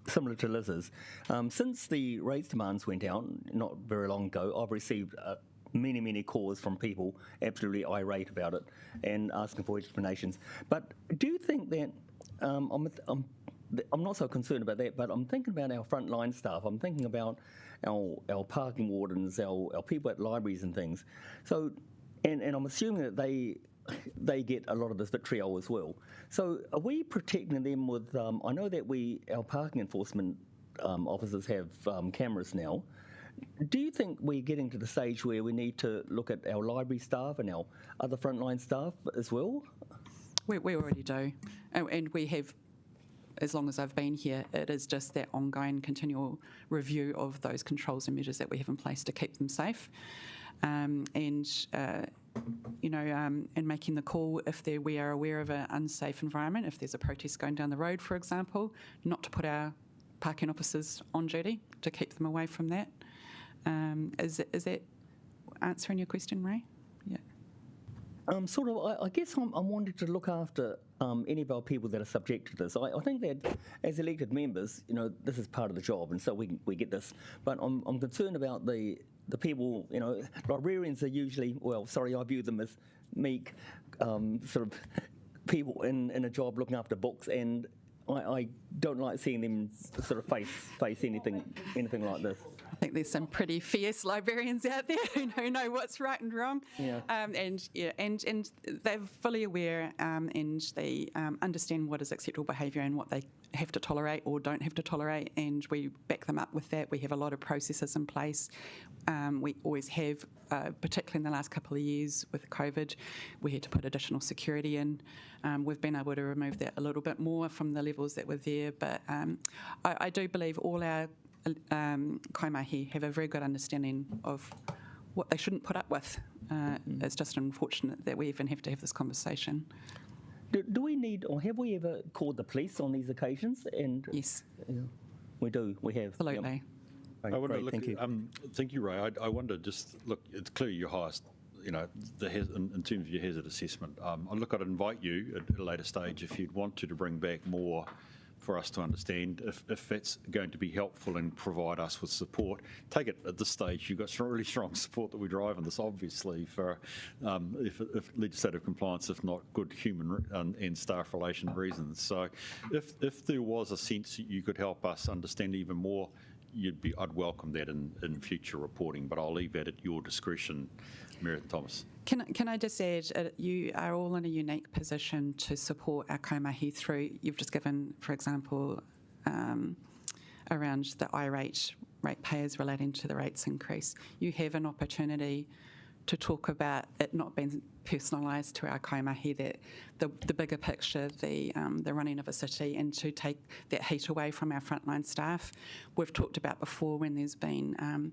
Speaker 16: similar to Liz's. Since the rates demands went out not very long ago, I've received many calls from people absolutely irate about it and asking for explanations. But do you think that I'm not so concerned about that, but I'm thinking about our frontline staff. I'm thinking about our parking wardens, our people at libraries and things. So, and I'm assuming that they get a lot of this vitriol as well. So are we protecting them with, I know that our parking enforcement officers have cameras now. Do you think we're getting to the stage where we need to look at our library staff and our other frontline staff as well?
Speaker 18: We already do. And we have, as long as I've been here, it is just that ongoing continual review of those controls and measures that we have in place to keep them safe. And making the call if we are aware of an unsafe environment, if there's a protest going down the road, for example, not to put our parking officers on duty, to keep them away from that. Is that answering your question, Ray? Yeah.
Speaker 16: Sort of, I guess I'm wanting to look after any of our people that are subject to this. I think that as elected members, this is part of the job, and so we get this. But I'm concerned about the people, librarians are usually, I view them as meek, sort of people in a job looking after books, and I don't like seeing them sort of face anything like this.
Speaker 18: I think there's some pretty fierce librarians out there who know what's right and wrong.
Speaker 16: Yeah.
Speaker 18: And they're fully aware and they understand what is acceptable behaviour and what they have to tolerate or don't have to tolerate, and we back them up with that. We have a lot of processes in place. We always have, particularly in the last couple of years with COVID, we had to put additional security in. We've been able to remove that a little bit more from the levels that were there, but I do believe all our kaimahi have a very good understanding of what they shouldn't put up with. It's just unfortunate that we even have to have this conversation.
Speaker 16: Do we need, or have we ever called the police on these occasions? And
Speaker 18: yes,
Speaker 16: we do. We have.
Speaker 18: Absolutely.
Speaker 16: Yep.
Speaker 1: I wonder,
Speaker 16: Great, thank you.
Speaker 1: Thank you, Ray. I wonder, it's clearly your highest, in terms of your hazard assessment. I'd invite you at a later stage, if you'd want to bring back more for us to understand, if that's going to be helpful and provide us with support. Take it at this stage, you've got really strong support that we drive on this, obviously, for if legislative compliance, if not good human and staff relation reasons. So if there was a sense that you could help us understand even more, I'd welcome that in future reporting, but I'll leave that at your discretion, Meredith Thomas.
Speaker 18: Can I just add, you are all in a unique position to support our kaimahi through, you've just given, for example, around the irate ratepayers relating to the rates increase. You have an opportunity to talk about it not being personalised to our kaimahi, that the bigger picture, the running of a city, and to take that heat away from our frontline staff. We've talked about before when there's been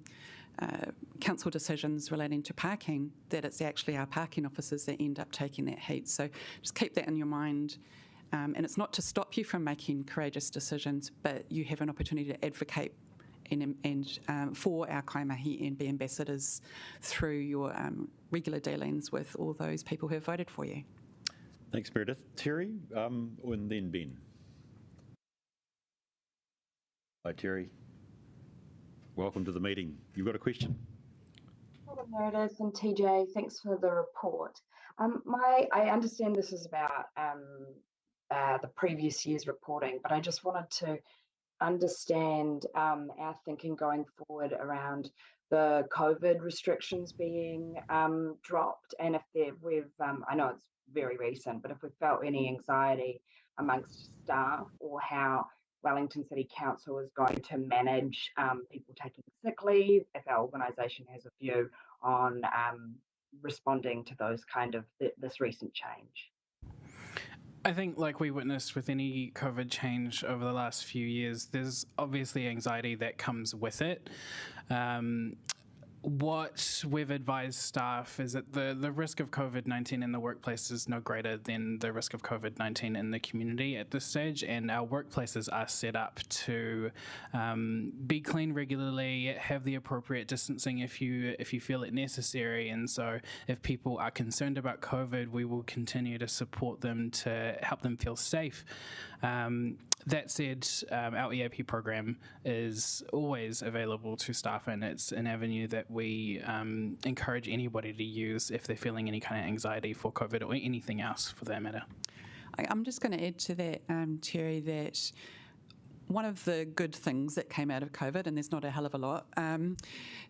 Speaker 18: council decisions relating to parking, that it's actually our parking officers that end up taking that heat. So just keep that in your mind. And it's not to stop you from making courageous decisions, but you have an opportunity to advocate and for our kaimahi and be ambassadors through your regular dealings with all those people who have voted for you.
Speaker 1: Thanks, Meredith. Terry, and then Ben. Hi, Terry. Welcome to the meeting. You've got a question?
Speaker 21: Hello, Meredith and TJ. Thanks for the report. I understand this is about the previous year's reporting, but I just wanted to understand our thinking going forward around the COVID restrictions being dropped, and if we've, I know it's very recent, but if we've felt any anxiety amongst staff, or how Wellington City Council is going to manage people taking sick leave, if our organisation has a view on responding to those kind of this recent change.
Speaker 19: I think, like we witnessed with any COVID change over the last few years, there's obviously anxiety that comes with it. What we've advised staff is that the risk of COVID-19 in the workplace is no greater than the risk of COVID-19 in the community at this stage, and our workplaces are set up to be clean regularly, have the appropriate distancing if you feel it necessary. And so if people are concerned about COVID, we will continue to support them to help them feel safe. That said, our EAP program is always available to staff, and it's an avenue that we encourage anybody to use if they're feeling any kind of anxiety for COVID or anything else for that matter.
Speaker 18: I'm just going to add to that, Terry, that one of the good things that came out of COVID, and there's not a hell of a lot,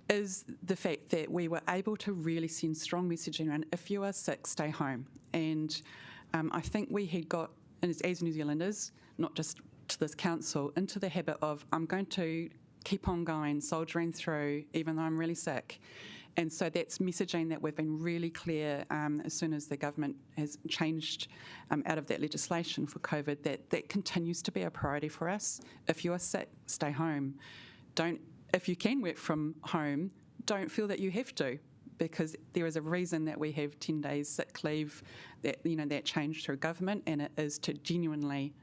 Speaker 18: is the fact that we were able to really send strong messaging around, if you are sick, stay home. And I think we had got, as New Zealanders, not just to this council, into the habit of, I'm going to keep on going, soldiering through, even though I'm really sick. And so that's messaging that we've been really clear as soon as the government has changed out of that legislation for COVID, that continues to be a priority for us. If you are sick, stay home. If you can work from home, don't feel that you have to, because there is a reason that we have 10 days sick leave, that changed through government, and it is to genuinely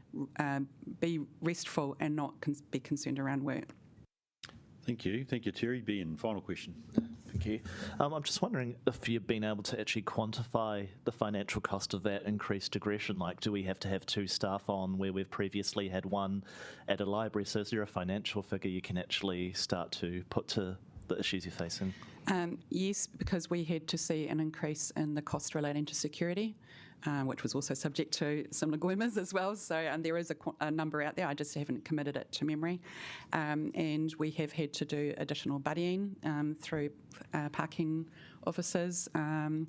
Speaker 18: be restful and not be concerned around work.
Speaker 1: Thank you, Terry. Ben, final question.
Speaker 20: Thank you. I'm just wondering if you've been able to actually quantify the financial cost of that increased aggression. Like, do we have to have 2 staff on where we've previously had 1 at a library? So is there a financial figure you can actually start to put to the issues you're facing?
Speaker 18: Yes, because we had to see an increase in the cost relating to security, which was also subject to some ngoimas as well. So there is a number out there. I just haven't committed it to memory. And we have had to do additional buddying through parking officers and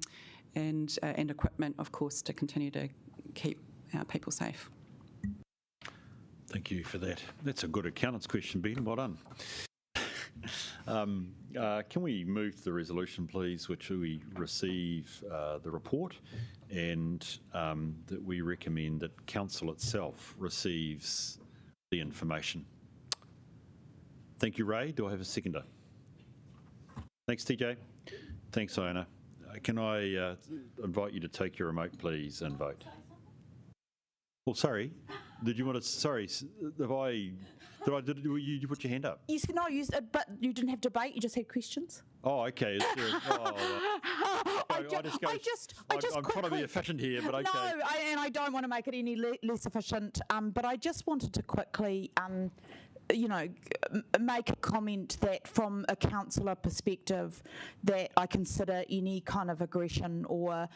Speaker 18: equipment, of course, to continue to keep our people safe.
Speaker 1: Thank you for that. That's a good accountant's question, Ben. Well done. Can we move to the resolution, please, which we receive the report and that we recommend that council itself receives the information? Thank you, Ray. Do I have a seconder? Thanks, TJ. Thanks, Iona. Can I invite you to take your remote, please, and vote? Well, sorry. Did you want to? Sorry, Did you put your hand up?
Speaker 4: Yes, no, but you didn't have debate. You just had questions.
Speaker 1: Oh, okay. I'm trying to be efficient here, but okay.
Speaker 4: No, and I don't want to make it any less efficient. But I just wanted to quickly, make a comment that from a councillor perspective, that I consider any kind of aggression or,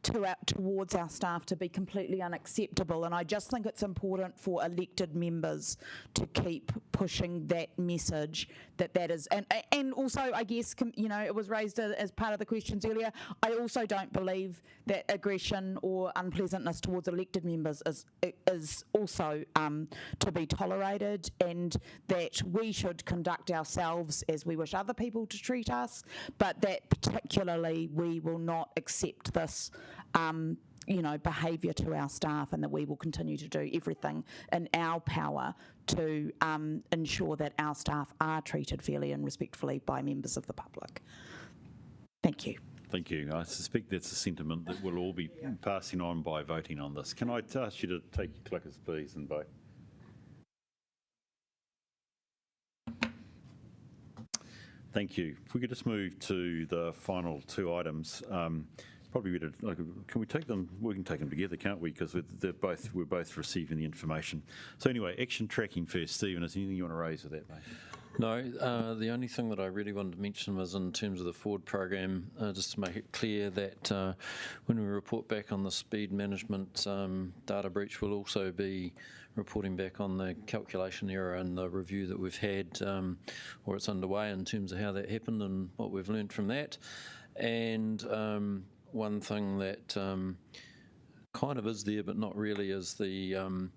Speaker 4: towards our staff to be completely unacceptable. And I just think it's important for elected members to keep pushing that message that is, and also, I guess, it was raised as part of the questions earlier. I also don't believe that aggression or unpleasantness towards elected members is also to be tolerated, and that we should conduct ourselves as we wish other people to treat us, but that particularly we will not accept this behaviour to our staff, and that we will continue to do everything in our power to ensure that our staff are treated fairly and respectfully by members of the public. Thank you.
Speaker 1: Thank you. I suspect that's a sentiment that we'll all be passing on by voting on this. Can I ask you to take your clickers, please, and vote? Thank you. If we could just move to the final 2 items. Probably better. Can we take them? We can take them together, can't we? Because we're both receiving the information. So anyway, action tracking first. Stephen, is there anything you want to raise with that, mate?
Speaker 10: No, the only thing that I really wanted to mention was in terms of the forward program, just to make it clear that when we report back on the speed management data breach, we'll also be reporting back on the calculation error and the review that we've had, or it's underway in terms of how that happened and what we've learned from that. And one thing that kind of is there but not really is the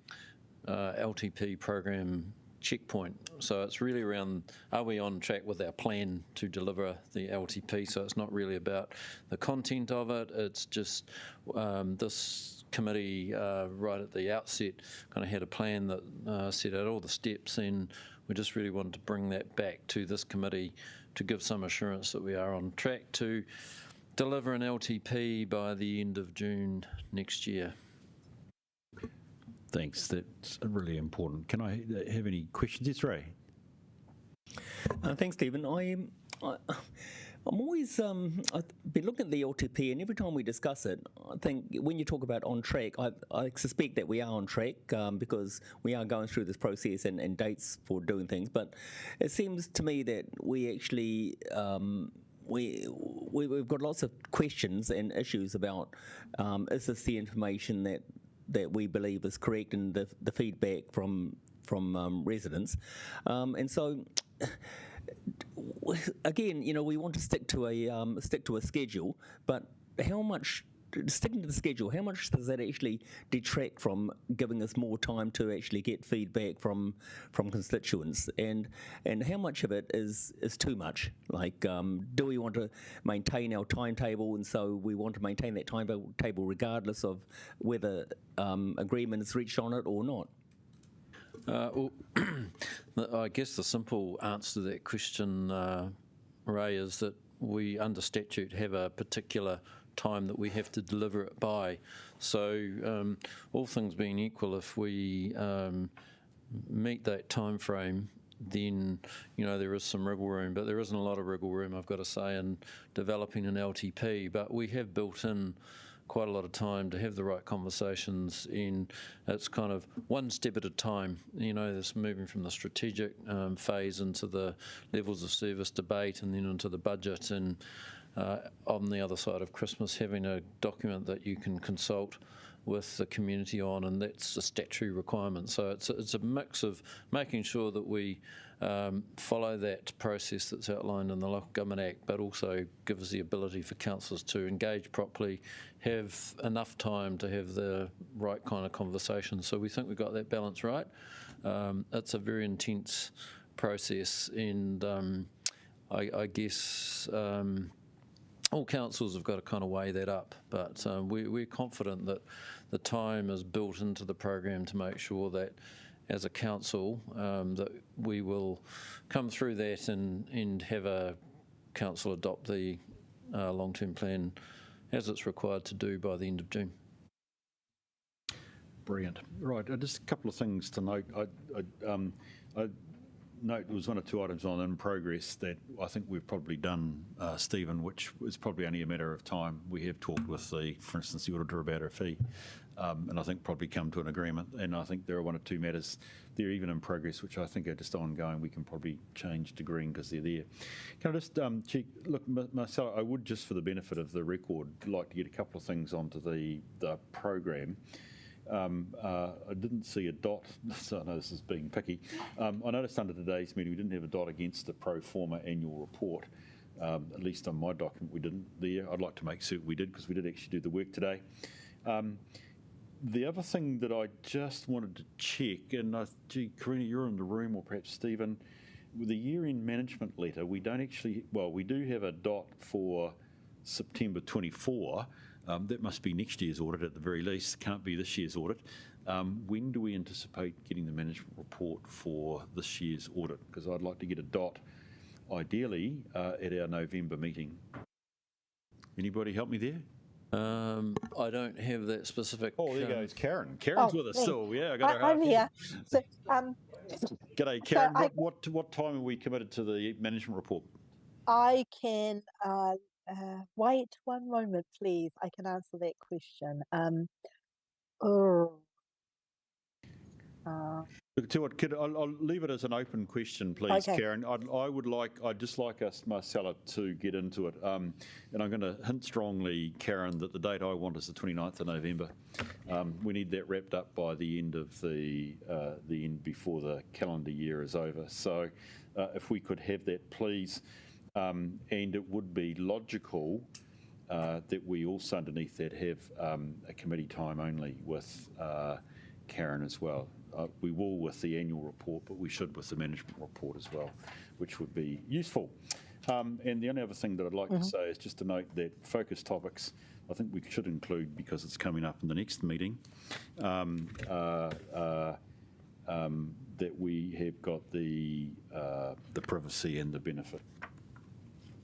Speaker 10: LTP program checkpoint. So it's really around, are we on track with our plan to deliver the LTP? So it's not really about the content of it, it's just this committee right at the outset kind of had a plan that set out all the steps, and we just really wanted to bring that back to this committee to give some assurance that we are on track to deliver an LTP by the end of June next year.
Speaker 1: Thanks, that's really important. Can I have any questions? Yes, Ray.
Speaker 16: Thanks, Stephen. I'm always I've been looking at the LTP, and every time we discuss it, I think when you talk about on track, I suspect that we are on track because we are going through this process and dates for doing things. But it seems to me that we actually we've got lots of questions and issues about is this the information that we believe is correct, and the feedback from residents, and so again, we want to stick to a schedule, but how much sticking to the schedule, how much does that actually detract from giving us more time to actually get feedback from constituents, and how much of it is too much? Like, do we want to maintain our timetable, and so we want to maintain that timetable regardless of whether agreement is reached on it or not?
Speaker 10: Well, I guess the simple answer to that question, Ray, is that we under statute have a particular time that we have to deliver it by. So all things being equal, if we meet that time frame, then there is some wriggle room, but there isn't a lot of wriggle room, I've got to say, in developing an LTP. But we have built in quite a lot of time to have the right conversations, and it's kind of one step at a time. This moving from the strategic phase into the levels of service debate, and then into the budget, and on the other side of Christmas, having a document that you can consult with the community on, and that's a statutory requirement. So it's a mix of making sure that we follow that process that's outlined in the Local Government Act, but also give us the ability for councillors to engage properly, have enough time to have the right kind of conversation. So we think we've got that balance right. It's a very intense process, and I guess all councils have got to kind of weigh that up, but we're confident that the time is built into the program to make sure that as a council that we will come through that and have a council adopt the long-term plan as it's required to do by the end of June.
Speaker 1: Brilliant. Right, just a couple of things to note. I note there was one or two items on in progress that I think we've probably done, Stephen, which is probably only a matter of time. We have talked with for instance, the auditor about our fee, and I think probably come to an agreement. And I think there are one or two matters there even in progress, which I think are just ongoing. We can probably change to green because they're there. Can I just check? Look, Marcella, I would just for the benefit of the record like to get a couple of things onto the program. I didn't see a dot, so I know this is being picky. I noticed under today's meeting we didn't have a dot against the pro forma annual report. At least on my document we didn't there. I'd like to make certain we did, because we did actually do the work today. The other thing that I just wanted to check, and Karina, you're in the room, or perhaps Stephen, with the year-end management letter, we don't actually, well, we do have a dot for September 24. That must be next year's audit at the very least. Can't be this year's audit. When do we anticipate getting the management report for this year's audit? Because I'd like to get a dot, ideally, at our November meeting. Anybody help me there?
Speaker 10: I don't have that specific.
Speaker 1: Oh, there goes Karen. Karen's with us still. Yeah, I got her.
Speaker 15: I'm here. So,
Speaker 1: G'day, Karen. What time are we committed to the management report?
Speaker 15: I can wait one moment, please. I can answer that question.
Speaker 1: Look, tell you what, I'll leave it as an open question, please,
Speaker 15: Okay.
Speaker 1: Karen. I'd just like us, Marcella, to get into it. And I'm going to hint strongly, Karen, that the date I want is the 29th of November. We need that wrapped up by the end of the end before the calendar year is over. So if we could have that, please. And it would be logical that we also underneath that have a committee time only with Karen as well. We will with the annual report, but we should with the management report as well, which would be useful. And the only other thing that I'd like to say is just to note that focus topics, I think we should include, because it's coming up in the next meeting, that we have got the privacy and the benefit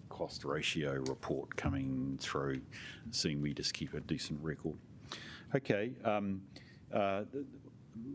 Speaker 1: cost ratio report coming through, seeing we just keep a decent record. Okay.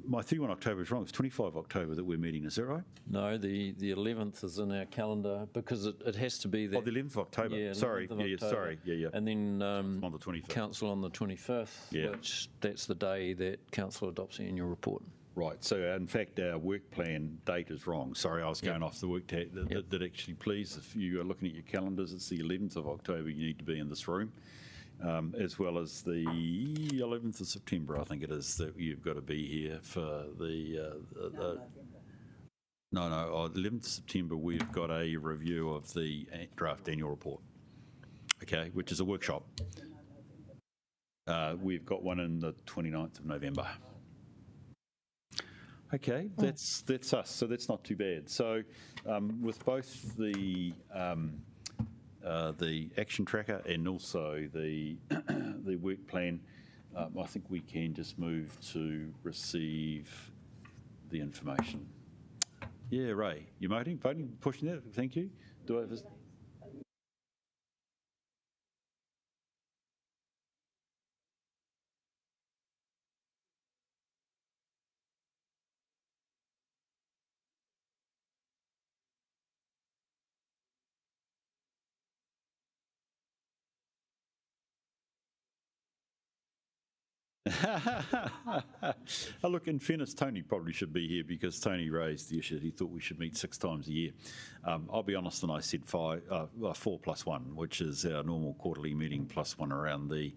Speaker 1: My 31 October is wrong. It's 25 October that we're meeting. Is that right?
Speaker 10: No, the 11th is in our calendar because it has to be there.
Speaker 1: Oh, the 11th of October.
Speaker 10: Yeah,
Speaker 1: Sorry.
Speaker 10: 11th of
Speaker 1: Yeah,
Speaker 10: October.
Speaker 1: sorry. Yeah.
Speaker 10: And then
Speaker 1: on the 25th.
Speaker 10: Council on the 25th, which that's the day that Council adopts the annual report.
Speaker 1: Right. So, in fact, our work plan date is wrong. Sorry, I was going off the work date. That actually, please, if you are looking at your calendars, it's the 11th of October. You need to be in this room. As well as the 11th of September, I think it is, that you've got to be here for the... No, 11th of September, we've got a review of the draft annual report, okay, which is a workshop. We've got one in the 29th of November. Okay, that's us, so that's not too bad. So with both the action tracker and also the work plan, I think we can just move to receive the information. Yeah, Ray, you voting, pushing that? Thank you. Do I have Oh, look, in fairness, Tony probably should be here because Tony raised the issue. He thought we should meet 6 times a year. I'll be honest, and I said 4 plus 1, which is our normal quarterly meeting plus 1 around the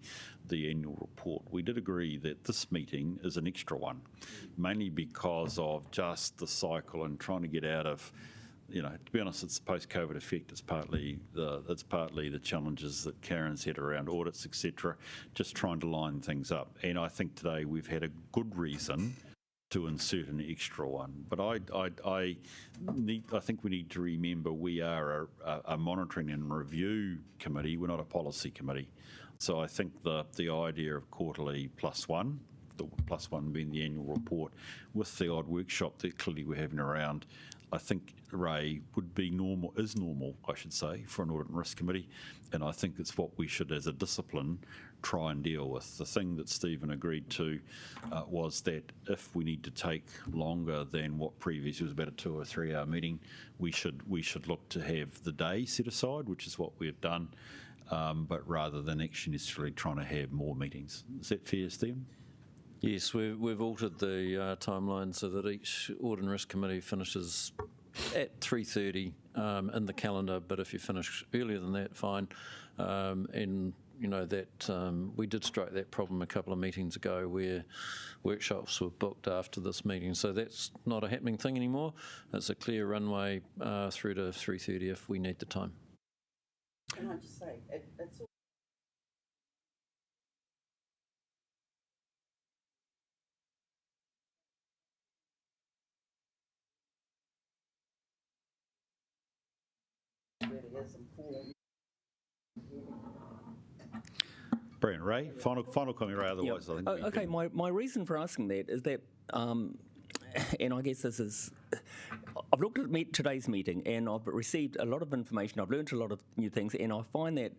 Speaker 1: annual report. We did agree that this meeting is an extra one, mainly because of just the cycle and trying to get out of, you know, to be honest, it's the post-COVID effect. It's partly the challenges that Karen's had around audits, etc. Just trying to line things up. And I think today we've had a good reason to insert an extra one. But I think we need to remember we are a monitoring and review committee. We're not a policy committee. So I think the idea of quarterly plus 1. The plus 1 being the annual report with the odd workshop that clearly we're having around, I think, Ray, is normal, I should say, for an audit and risk committee, and I think it's what we should, as a discipline, try and deal with. The thing that Stephen agreed to was that if we need to take longer than what previously was about a 2 or 3 hour meeting, we should look to have the day set aside, which is what we've done, but rather than actually necessarily trying to have more meetings. Is that fair, Stephen?
Speaker 10: Yes, we've altered the timeline so that each Audit and Risk Committee finishes at 3:30 in the calendar, but if you finish earlier than that, fine. And you know that we did strike that problem a couple of meetings ago where workshops were booked after this meeting, so that's not a happening thing anymore. It's a clear runway through to 3:30 if we need the time.
Speaker 17: Can I just say, it's all
Speaker 1: Brilliant, Ray. Final comment, Ray. Otherwise, I think.
Speaker 16: Okay, my reason for asking that is that, and I guess this is, I've looked at today's meeting and I've received a lot of information. I've learned a lot of new things, and I find that.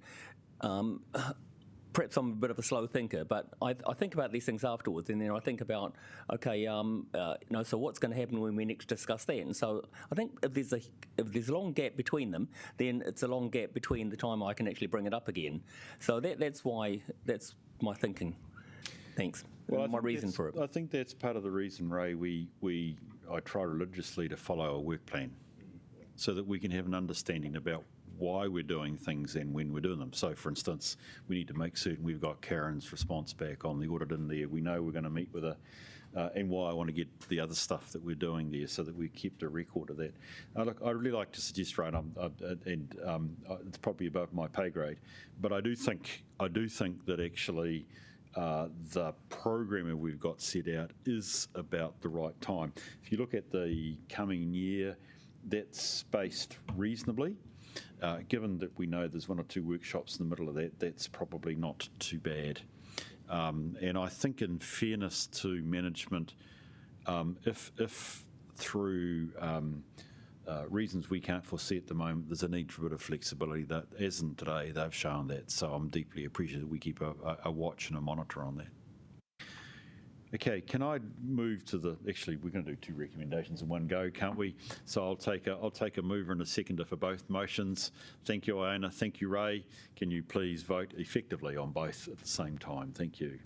Speaker 16: Perhaps I'm a bit of a slow thinker, but I think about these things afterwards, and then I think about, okay, so what's going to happen when we next discuss that? And so I think if there's a long gap between them, then it's a long gap between the time I can actually bring it up again. So that's my thinking. Thanks. my reason for it.
Speaker 1: I think that's part of the reason, Ray, I try religiously to follow a work plan so that we can have an understanding about why we're doing things and when we're doing them. So, for instance, we need to make certain we've got Karen's response back on the audit in there. We know we're going to meet with her, and why I want to get the other stuff that we're doing there so that we kept a record of that. Look, I'd really like to suggest, Ray, it's probably above my pay grade, but I do think that actually the program we've got set out is about the right time. If you look at the coming year, that's spaced reasonably. Given that we know there's 1 or 2 workshops in the middle of that, that's probably not too bad. And I think in fairness to management, if through reasons we can't foresee at the moment, there's a need for a bit of flexibility, that as in today, they've shown that. So I'm deeply appreciative that we keep a watch and a monitor on that. Okay, can I move to actually, we're going to do 2 recommendations in one go, can't we? So I'll take a mover and a seconder for both motions. Thank you, Iona. Thank you, Ray. Can you please vote effectively on both at the same time? Thank you.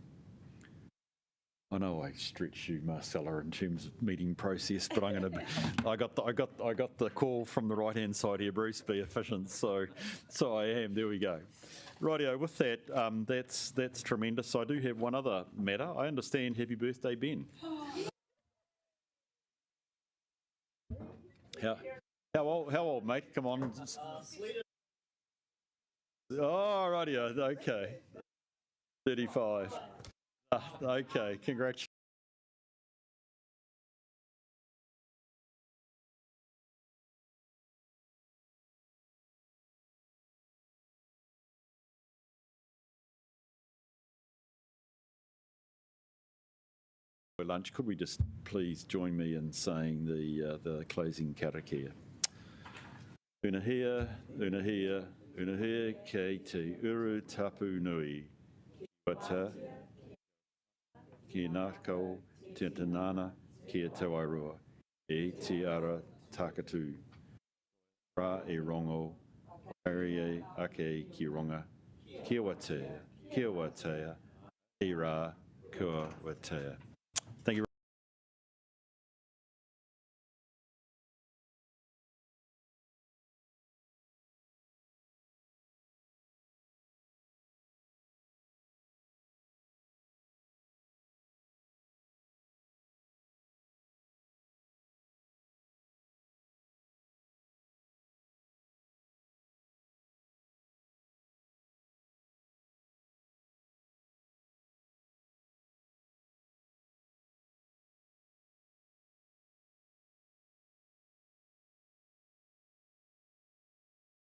Speaker 1: I know I stretch you, Marcella, in terms of meeting process, but I'm going to. I got the call from the right hand side here, Bruce. Be efficient, so I am. There we go. Rightio. With that, that's tremendous. I do have one other matter. I understand. Happy birthday, Ben. How old, mate? Come on. Oh, rightio. Okay. 35. Okay, congratulations. Lunch, could we just please join me in saying the closing karakia? Unaunahi, unaunahi, unaunahi, kei te uru tapu nui. Wata, ki nākau, te tanana, ki a tawairua, e te ara takatu, ra e rongo, haere ake ki ronga, kia watea, e rā, kua watea. Thank you.